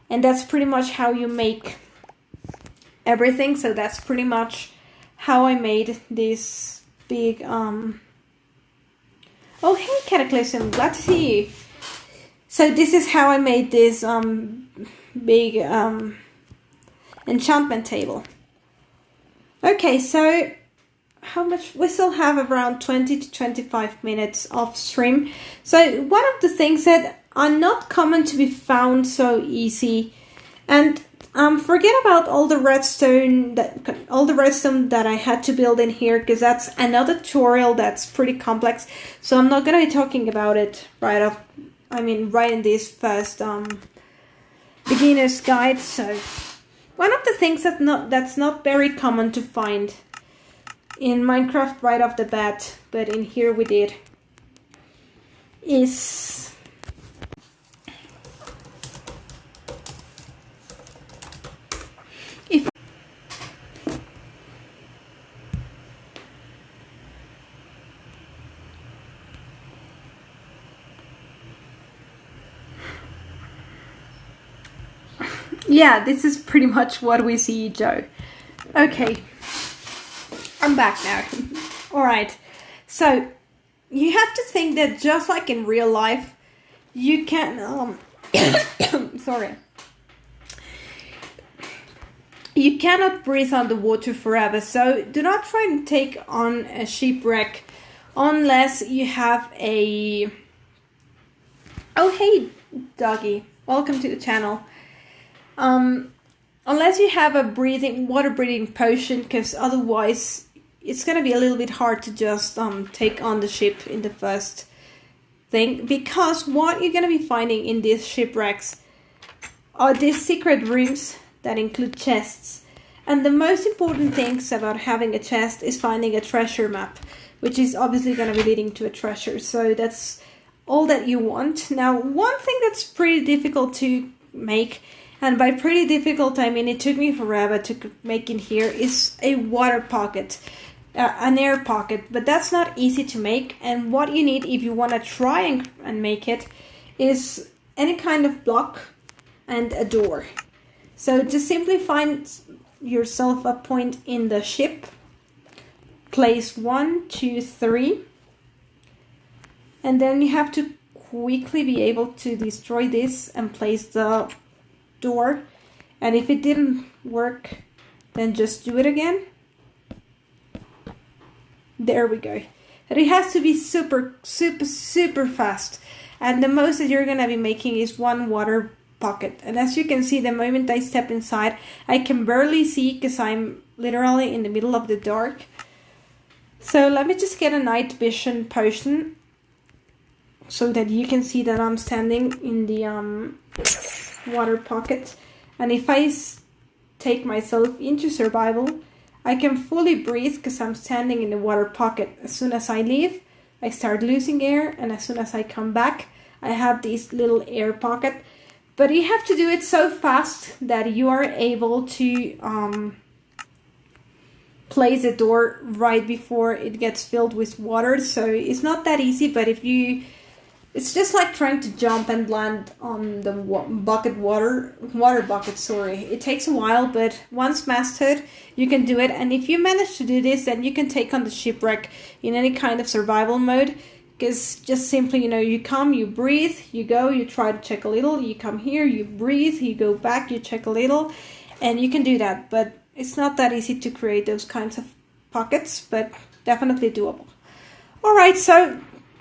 And that's pretty much how you make everything. So that's pretty much how I made this big oh hey Cataclysm, glad to see you. So this is how I made this big enchantment table. Okay, so how much? We still have around 20 to 25 minutes of stream. So one of the things that are not common to be found so easy, and forget about all the redstone that I had to build in here, because that's another tutorial that's pretty complex. So I'm not going to be talking about it right in this first beginner's guide. So one of the things that's not very common to find in Minecraft right off the bat, but in here we did, is yeah, this is pretty much what we see, Joe. Okay, I'm back now. Alright, so you have to think that just like in real life, you can, sorry. You cannot breathe underwater forever, so do not try and take on a shipwreck unless you have a... Oh, hey, doggy. Welcome to the channel. Unless you have a water-breathing potion, because otherwise it's going to be a little bit hard to just take on the ship in the first thing. Because what you're going to be finding in these shipwrecks are these secret rooms that include chests. And the most important things about having a chest is finding a treasure map, which is obviously going to be leading to a treasure. So that's all that you want. Now, one thing that's pretty difficult to make. And by pretty difficult, I mean it took me forever to make in here, is a water pocket. An air pocket, but that's not easy to make. And what you need if you want to try and make it is any kind of block and a door. So just simply find yourself a point in the ship, place 1, 2, 3, and then you have to quickly be able to destroy this and place the door. And if it didn't work, then just do it again. There we go. And it has to be super fast. And the most that you're going to be making is 1 water pocket. And as you can see, the moment I step inside, I can barely see because I'm literally in the middle of the dark. So let me just get a night vision potion so that you can see that I'm standing in the water pocket. And if I take myself into survival, I can fully breathe because I'm standing in the water pocket. As soon as I leave, I start losing air, and as soon as I come back, I have this little air pocket. But you have to do it so fast that you are able to place the door right before it gets filled with water. So it's not that easy, but if you... It's just like trying to jump and land on the water bucket, sorry. It takes a while, but once mastered, you can do it. And if you manage to do this, then you can take on the shipwreck in any kind of survival mode. Because just simply, you come, you breathe, you go, you try to check a little, you come here, you breathe, you go back, you check a little, and you can do that. But it's not that easy to create those kinds of pockets, but definitely doable. Alright, so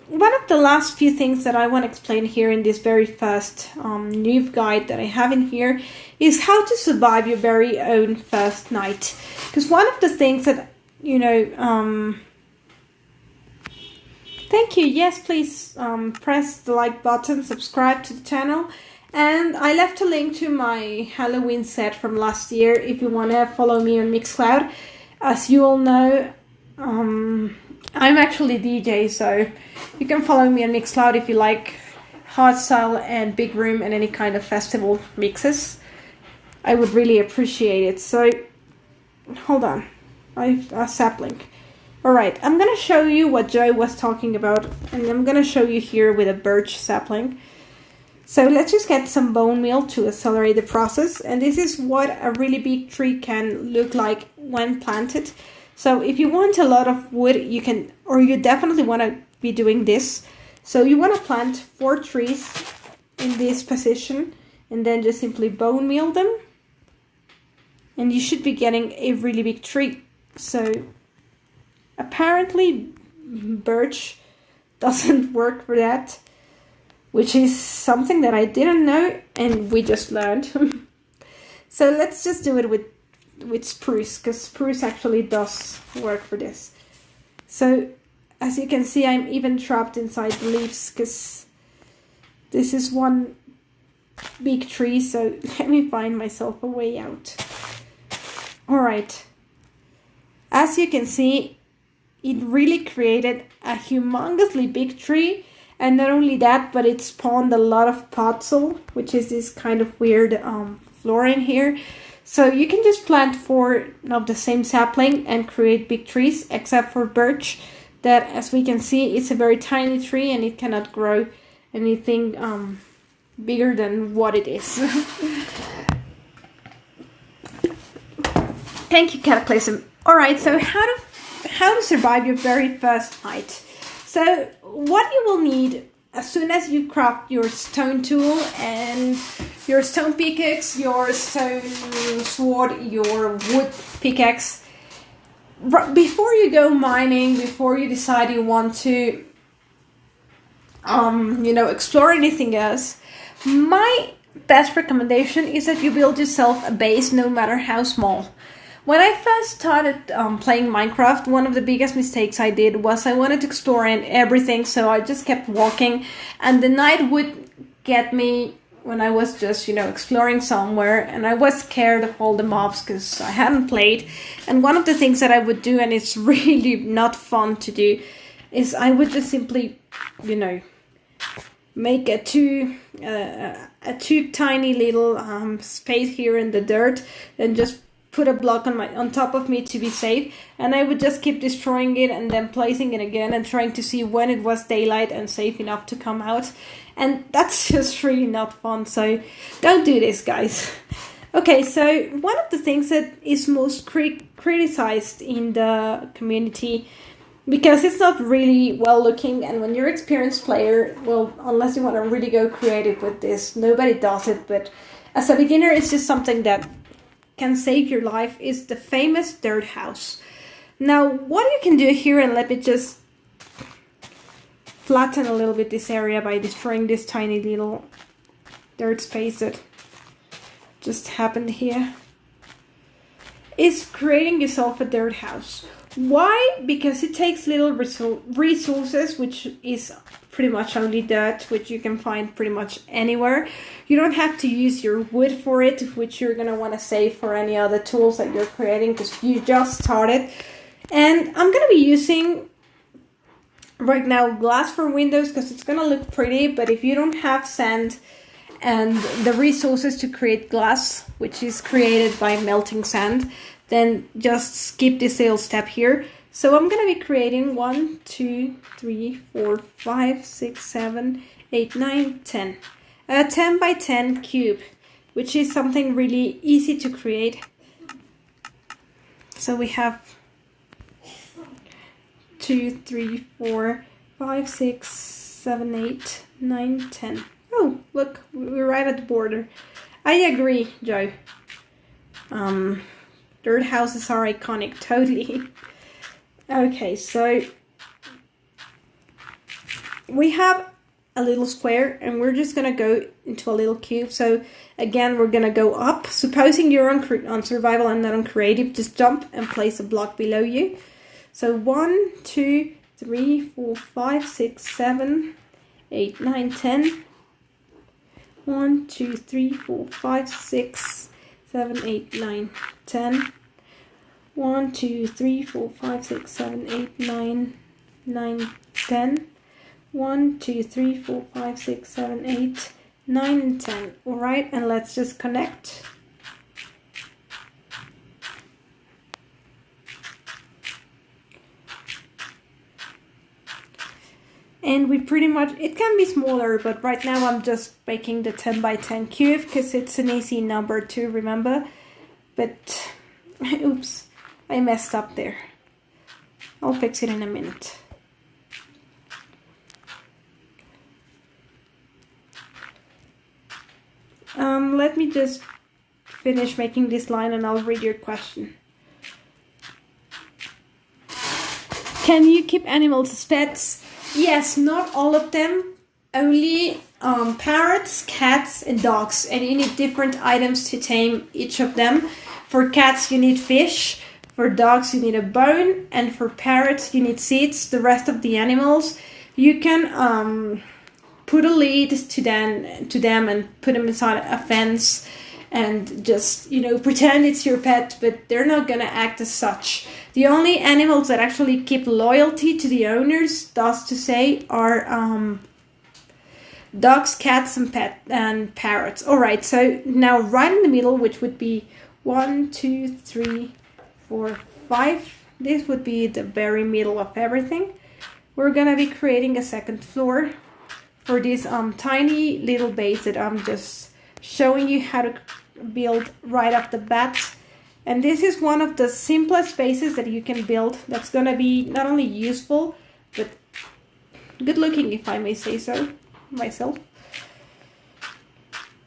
one of the last few things that I want to explain here in this very first noob guide that I have in here is how to survive your very own first night. Because one of the things that, thank you, yes, please press the like button, subscribe to the channel. And I left a link to my Halloween set from last year if you want to follow me on Mixcloud. As you all know, I'm actually DJ, so you can follow me on Mixcloud if you like hardstyle and big room and any kind of festival mixes. I would really appreciate it. So, hold on. A sapling. Alright, I'm going to show you what Joe was talking about, and I'm going to show you here with a birch sapling. So let's just get some bone meal to accelerate the process, and this is what a really big tree can look like when planted. So if you want a lot of wood, you can, or you definitely want to be doing this. So you want to plant 4 trees in this position and then just simply bone meal them. And you should be getting a really big tree. So apparently birch doesn't work for that, which is something that I didn't know and we just learned. So let's just do it with spruce, because spruce actually does work for this. So as you can see, I'm even trapped inside the leaves because this is one big tree. So let me find myself a way out. Alright, as you can see, it really created a humongously big tree. And not only that, but it spawned a lot of podzol, which is this kind of weird flora in here. So you can just plant 4 of the same sapling and create big trees, except for birch, that as we can see, it's a very tiny tree and it cannot grow anything bigger than what it is. Thank you, Cataclysm. Alright, so how to survive your very first night. So what you will need as soon as you craft your stone tool and your stone pickaxe, your stone sword, your wood pickaxe, before you go mining, before you decide you want to, explore anything else, my best recommendation is that you build yourself a base, no matter how small. When I first started playing Minecraft, one of the biggest mistakes I did was I wanted to explore everything, so I just kept walking, and the night would get me when I was just, exploring somewhere, and I was scared of all the mobs because I hadn't played. And one of the things that I would do, and it's really not fun to do, is I would just simply, make a too tiny little space here in the dirt, and just put a block on top of me to be safe, and I would just keep destroying it and then placing it again and trying to see when it was daylight and safe enough to come out, and that's just really not fun. So don't do this, guys. Okay, so one of the things that is most criticized in the community, because it's not really well looking, and when you're an experienced player, well, unless you want to really go creative with this, nobody does it, but as a beginner, it's just something that can save your life, is the famous dirt house. Now, what you can do here, and let me just flatten a little bit this area by destroying this tiny little dirt space that just happened here, is creating yourself a dirt house. Why? Because it takes little resources, which is pretty much only dirt, which you can find pretty much anywhere. You don't have to use your wood for it, which you're going to want to save for any other tools that you're creating because you just started. And I'm going to be using right now glass for windows because it's going to look pretty, but if you don't have sand and the resources to create glass, which is created by melting sand, then just skip this little step here. So I'm going to be creating 1, 2, 3, 4, 5, 6, 7, 8, 9, 10. A 10 by 10 cube, which is something really easy to create. So we have 2, 3, 4, 5, 6, 7, 8, 9, 10. Oh, look, we're right at the border. I agree, Joe. Dirt houses are iconic, totally. Okay, so we have a little square and we're just gonna go into a little cube. So again, we're gonna go up. Supposing you're on survival and not on creative, just jump and place a block below you. So 1, 2, 3, 4, 5, 6, 7, 8, 9, 10. 1, 2, 3, 4, 5, 6, 7, 8, 9, 10. 1, 2, 3, 4, 5, 6, 7, 8, 9, 9, 10. 1, 2, 3, 4, 5, 6, 7, 8, 9, and 10. Alright, and let's just connect. And we pretty much, it can be smaller, but right now I'm just making the 10 by 10 cube because it's an easy number to remember. But, oops, I messed up there. I'll fix it in a minute. Let me just finish making this line and I'll read your question. Can you keep animals as pets? Yes, not all of them. Only parrots, cats, and dogs. And you need different items to tame each of them. For cats, you need fish. For dogs, you need a bone. And for parrots, you need seeds. The rest of the animals, you can put a lead to them and put them inside a fence and just, pretend it's your pet, but they're not going to act as such. The only animals that actually keep loyalty to the owners, thus to say, are dogs, cats, and parrots. Alright, so now right in the middle, which would be 1, 2, 3, 4, 5. This would be the very middle of everything. We're going to be creating a second floor for this tiny little base that I'm just showing you how to build right off the bat. And this is one of the simplest bases that you can build that's going to be not only useful, but good looking, if I may say so myself.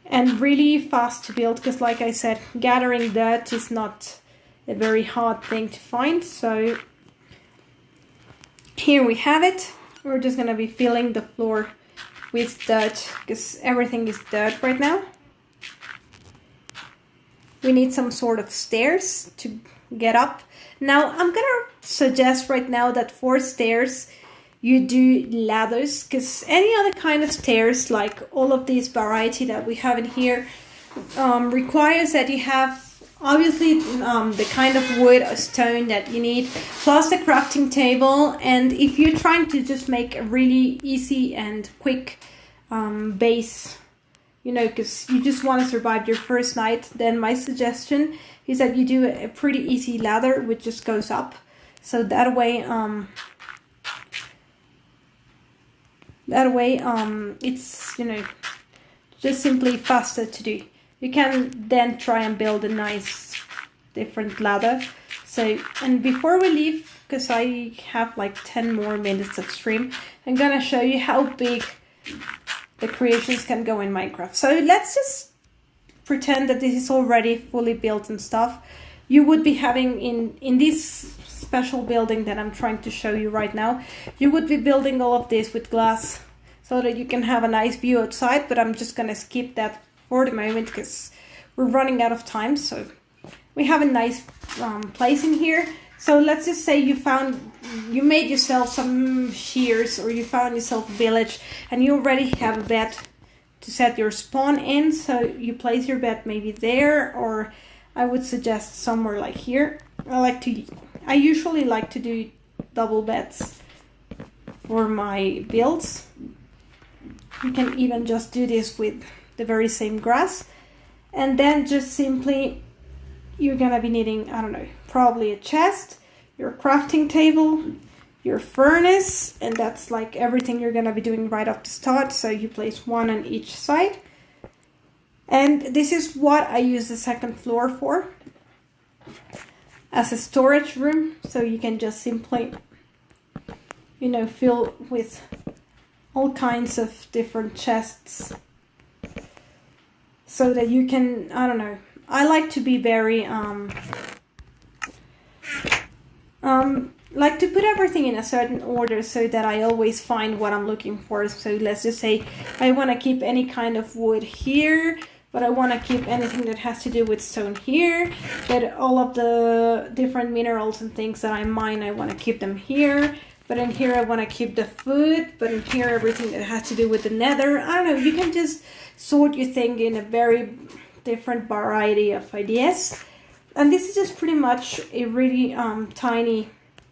And really fast to build, because like I said, gathering dirt is not a very hard thing to find. So here we have it. We're just going to be filling the floor with dirt, because everything is dirt right now. We need some sort of stairs to get up. Now, I'm gonna suggest right now that for stairs, you do ladders, because any other kind of stairs, like all of these variety that we have in here, requires that you have obviously the kind of wood or stone that you need, plus the crafting table. And if you're trying to just make a really easy and quick base, you know, because you just want to survive your first night, then my suggestion is that you do a pretty easy ladder which just goes up. So that way it's, you know, just simply faster to do. You can then try and build a nice different ladder. So, and before we leave, because I have like 10 more minutes of stream, I'm gonna show you how big the creations can go in Minecraft. So let's just pretend that this is already fully built and stuff. You would be having in this special building that I'm trying to show you right now, you would be building all of this with glass so that you can have a nice view outside, but I'm just gonna skip that for the moment because we're running out of time. So we have a nice place in here. So let's just say you made yourself some shears, or you found yourself a village and you already have a bed to set your spawn in. So you place your bed maybe there, or I would suggest somewhere like here. I usually like to do double beds for my builds. You can even just do this with the very same grass. And then just simply, you're gonna be needing, I don't know, probably a chest, your crafting table, your furnace, and that's like everything you're gonna be doing right off the start. So you place one on each side. And this is what I use the second floor for, as a storage room. So you can just simply, you know, fill with all kinds of different chests so that you can, I don't know, I like to be very, like to put everything in a certain order so that I always find what I'm looking for. So let's just say I want to keep any kind of wood here, but I want to keep anything that has to do with stone here. But all of the different minerals and things that I mine, I want to keep them here. But in here I want to keep the food, but in here everything that has to do with the nether. I don't know, you can just sort your thing in a very different variety of ideas. And this is just pretty much a really tiny,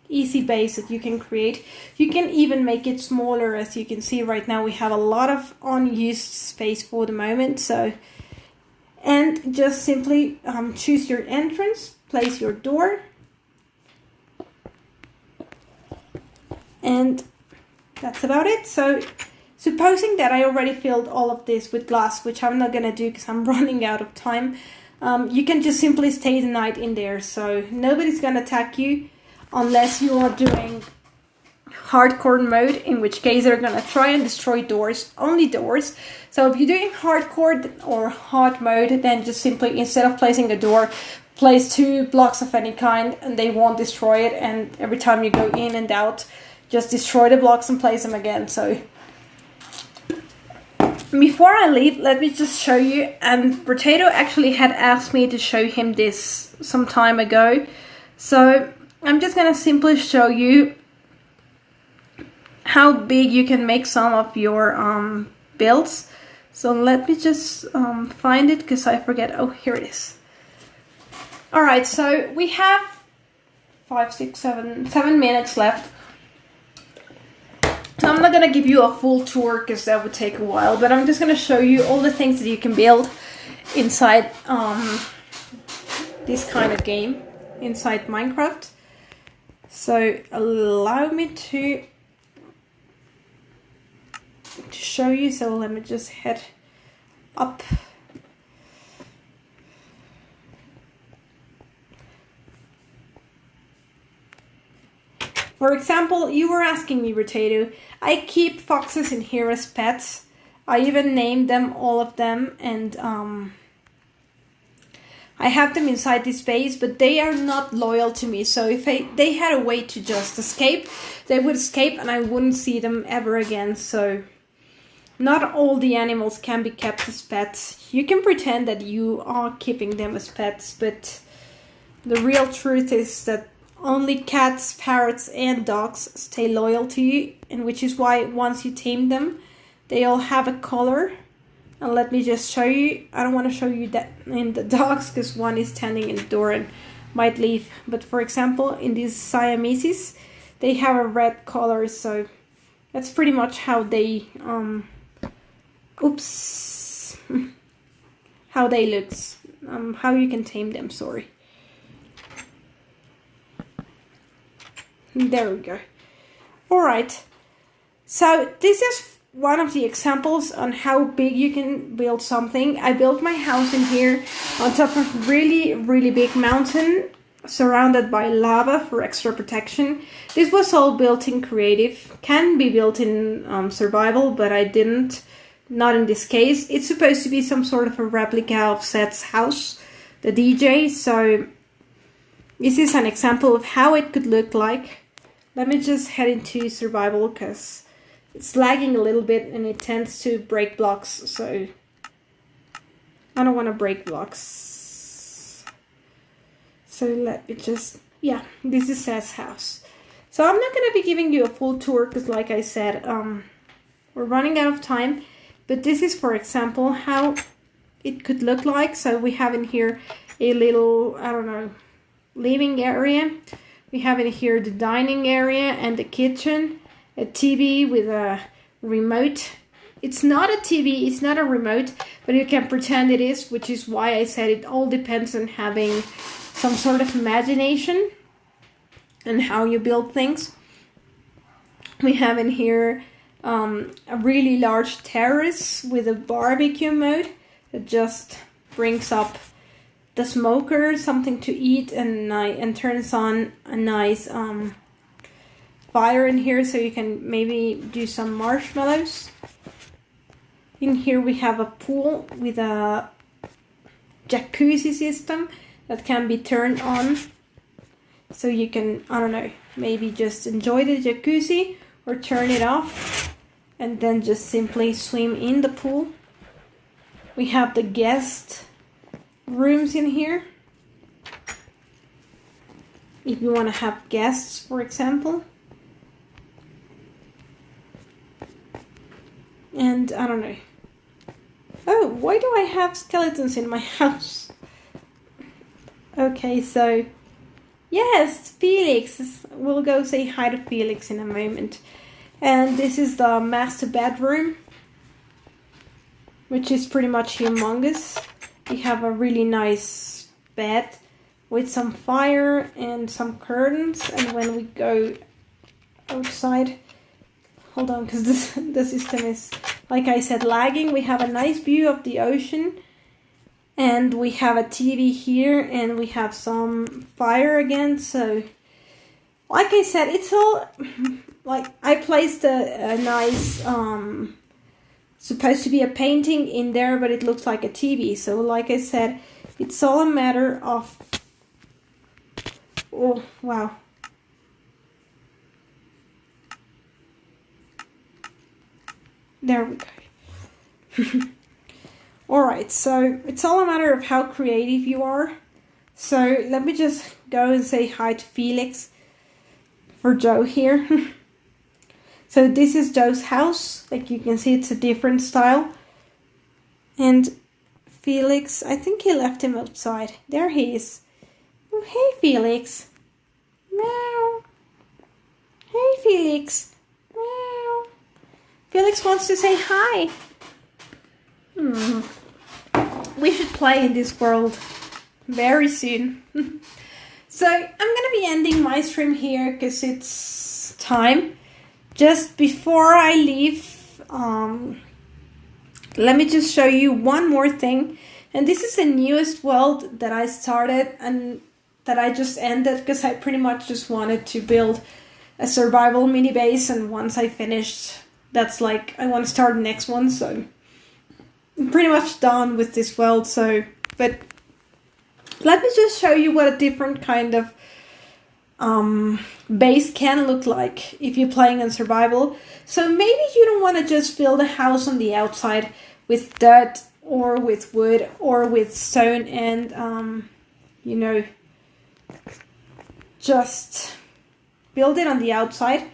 easy base that you can create. You can even make it smaller. As you can see right now, we have a lot of unused space for the moment. So, and just simply choose your entrance, place your door, and that's about it. So supposing that I already filled all of this with glass, which I'm not gonna do because I'm running out of time, you can just simply stay the night in there. So nobody's gonna attack you unless you are doing hardcore mode, in which case they're gonna try and destroy doors, only doors. So if you're doing hardcore or hard mode, then just simply, instead of placing a door, place 2 blocks of any kind and they won't destroy it. And every time you go in and out, just destroy the blocks and place them again. So before I leave, let me just show you, and Potato actually had asked me to show him this some time ago. So I'm just gonna simply show you how big you can make some of your builds. So let me just find it because I forget. Oh, here it is. Alright, so we have 7 minutes left. So I'm not going to give you a full tour because that would take a while, but I'm just going to show you all the things that you can build inside this kind of game, inside Minecraft. So allow me to show you. So let me just head up. For example, you were asking me, Potato, I keep foxes in here as pets. I even named them, all of them, and I have them inside this base, but they are not loyal to me. So if they had a way to just escape, they would escape and I wouldn't see them ever again. So not all the animals can be kept as pets. You can pretend that you are keeping them as pets, but the real truth is that only cats, parrots, and dogs stay loyal to you, and which is why once you tame them, they all have a color. And let me just show you. I don't want to show you that in the dogs because one is standing in the door and might leave. But for example, in these Siameses, they have a red color, so that's pretty much how they Oops. How they look. How you can tame them, sorry. There we go. Alright. So this is one of the examples on how big you can build something. I built my house in here on top of a really big mountain surrounded by lava for extra protection. This was all built in creative. Can be built in survival, but I didn't. Not in this case. It's supposed to be some sort of a replica of Seth's house, the DJ. So this is an example of how it could look like. Let me just head into survival because it's lagging a little bit and it tends to break blocks. So I don't want to break blocks. So let me just, yeah, this is Seth's house. So I'm not going to be giving you a full tour because like I said, we're running out of time. But this is, for example, how it could look like. So we have in here a little, I don't know, living area. We have in here the dining area and the kitchen. A TV with a remote. It's not a TV, it's not a remote, but you can pretend it is, which is why I said it all depends on having some sort of imagination and how you build things. We have in here a really large terrace with a barbecue mode that just brings up the smoker, something to eat, and turns on a nice fire in here so you can maybe do some marshmallows. In here we have a pool with a jacuzzi system that can be turned on so you can, I don't know, maybe just enjoy the jacuzzi or turn it off and then just simply swim in the pool. We have the guest rooms in here if you want to have guests, for example. And I don't know. Oh, why do I have skeletons in my house? Okay, so yes, Felix. We'll go say hi to Felix in a moment. And this is the master bedroom, which is pretty much humongous. We have a really nice bed with some fire and some curtains. And when we go outside, hold on, because the system is, like I said, lagging. We have a nice view of the ocean. And we have a TV here. And we have some fire again. So, like I said, it's all, like, I placed a nice, supposed to be a painting in there, but it looks like a TV. So, like I said, it's all a matter of, oh, wow. There we go. Alright, so it's all a matter of how creative you are. So let me just go and say hi to Felix for Joe here. So this is Joe's house. Like you can see, it's a different style. And Felix, I think he left him outside. There he is. Oh, hey Felix. Meow. Hey Felix. Meow. Felix wants to say hi. We should play in this world very soon. So I'm going to be ending my stream here because it's time. Just before I leave, let me just show you one more thing. And this is the newest world that I started and that I just ended because I pretty much just wanted to build a survival mini base. And once I finished, that's like, I want to start the next one. So I'm pretty much done with this world. So, but let me just show you what a different kind of base can look like if you're playing in survival. So maybe you don't want to just build a house on the outside with dirt or with wood or with stone and, you know, just build it on the outside.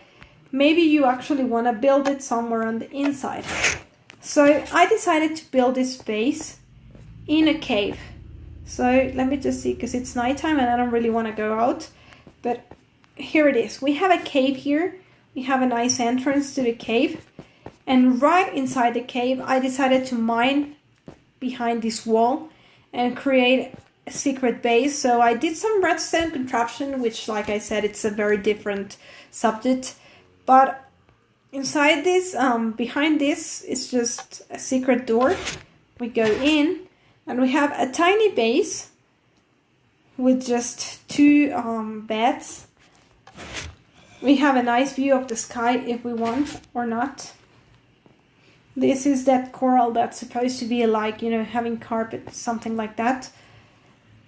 Maybe you actually want to build it somewhere on the inside. So I decided to build this base in a cave. So let me just see, because it's nighttime and I don't really want to go out. But here it is. We have a cave here. We have a nice entrance to the cave. And right inside the cave, I decided to mine behind this wall and create a secret base. So I did some redstone contraption, which, like I said, it's a very different subject. But inside this, behind this, is just a secret door. We go in and we have a tiny base with just 2 beds. We have a nice view of the sky if we want or not. This is that coral that's supposed to be like, you know, having carpet, something like that.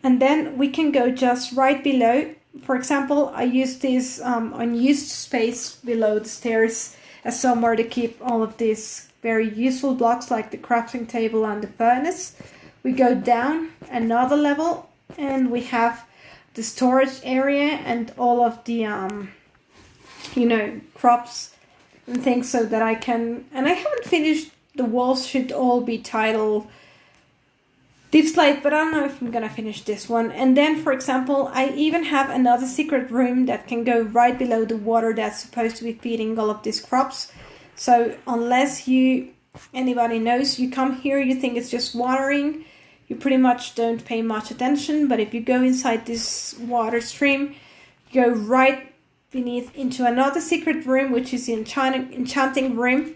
And then we can go just right below. For example, I use this unused space below the stairs as somewhere to keep all of these very useful blocks like the crafting table and the furnace. We go down another level and we have the storage area and all of the, you know, crops and things so that I can, and I haven't finished, the walls should all be titled Deep Slate, but I don't know if I'm gonna finish this one. And then, for example, I even have another secret room that can go right below the water that's supposed to be feeding all of these crops. So unless anybody knows, you come here, you think it's just watering, you pretty much don't pay much attention. But if you go inside this water stream, you go right beneath into another secret room, which is the enchanting room,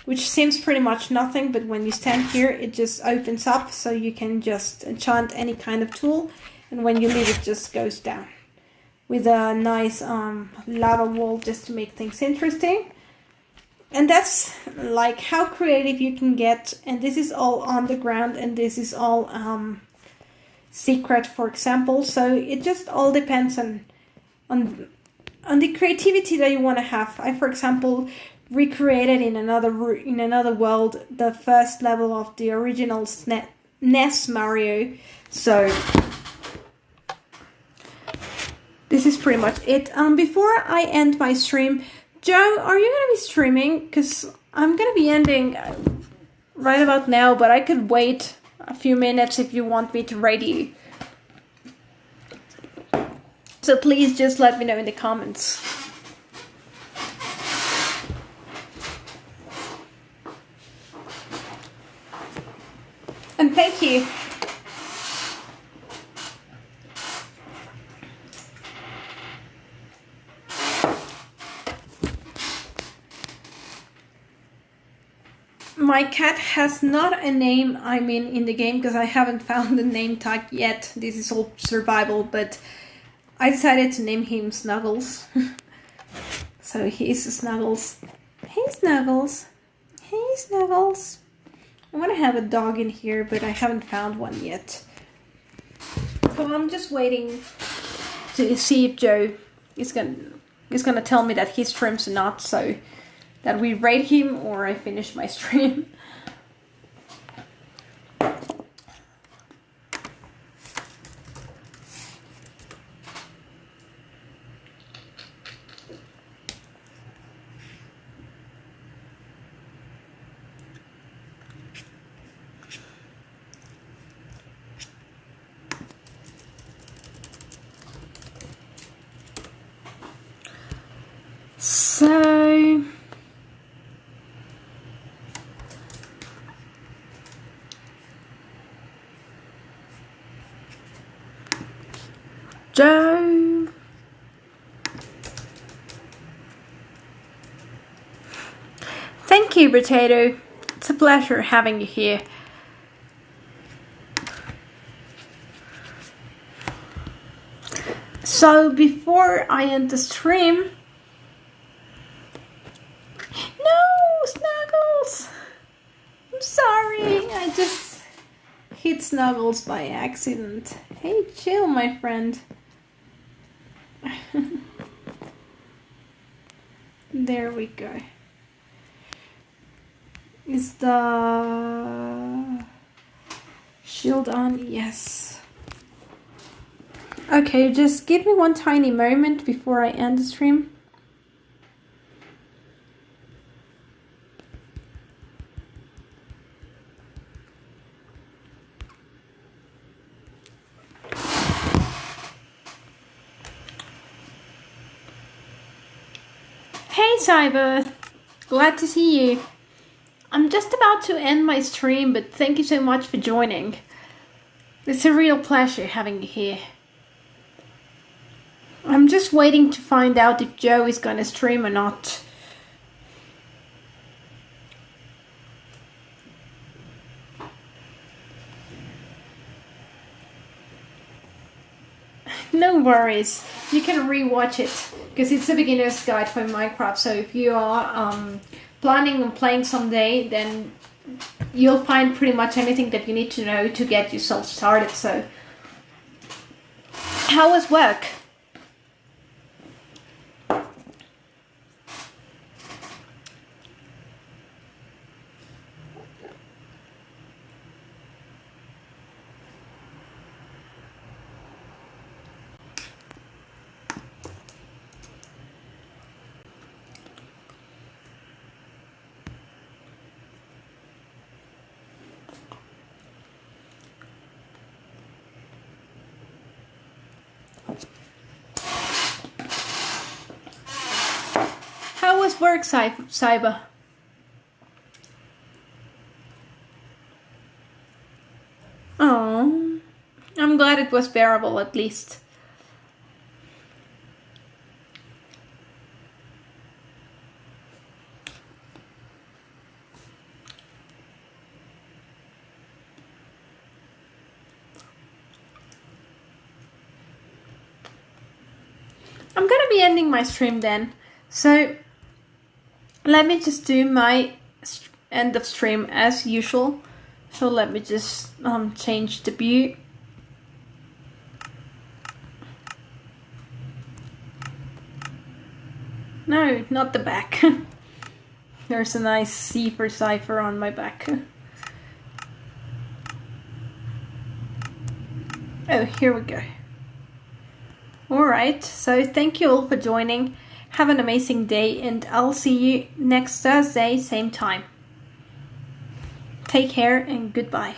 which seems pretty much nothing, but when you stand here, it just opens up, so you can just enchant any kind of tool, and when you leave, it just goes down with a nice lava wall just to make things interesting. And that's like how creative you can get, and this is all on the ground, and this is all secret, for example, so it just all depends on the creativity that you want to have. I, for example, recreated in another world the first level of the original NES Mario. So this is pretty much it. Before I end my stream, Joe, are you going to be streaming? Because I'm going to be ending right about now, but I could wait a few minutes if you want me to raid you. So please just let me know in the comments. And thank you. My cat has not a name, I mean, in the game, because I haven't found the name tag yet. This is all survival, but I decided to name him Snuggles. So he's Snuggles. Hey Snuggles. Hey Snuggles. I want to have a dog in here, but I haven't found one yet. So I'm just waiting to see if Joe is gonna tell me that he streams or not, so that we raid him or I finish my stream. So Joe, thank you, Potato. It's a pleasure having you here. So before I end the stream, no, Snuggles! I'm sorry, I just hit Snuggles by accident. Hey, chill, my friend. There we go. Is the shield on? Yes. Okay, just give me one tiny moment before I end the stream. Hey Cyber, glad to see you. I'm just about to end my stream, but thank you so much for joining. It's a real pleasure having you here. I'm just waiting to find out if Joe is gonna stream or not. No worries, you can rewatch it because it's a beginner's guide for Minecraft. So if you are planning on playing someday, then you'll find pretty much anything that you need to know to get yourself started. So, how was work? How was work, Cyber? Oh, I'm glad it was bearable at least. I'm gonna be ending my stream then. So let me just do my end of stream as usual. So let me just change the view. No, not the back. There's a nice C for cipher on my back. Oh, here we go. Alright, so thank you all for joining. Have an amazing day, and I'll see you next Thursday, same time. Take care and goodbye.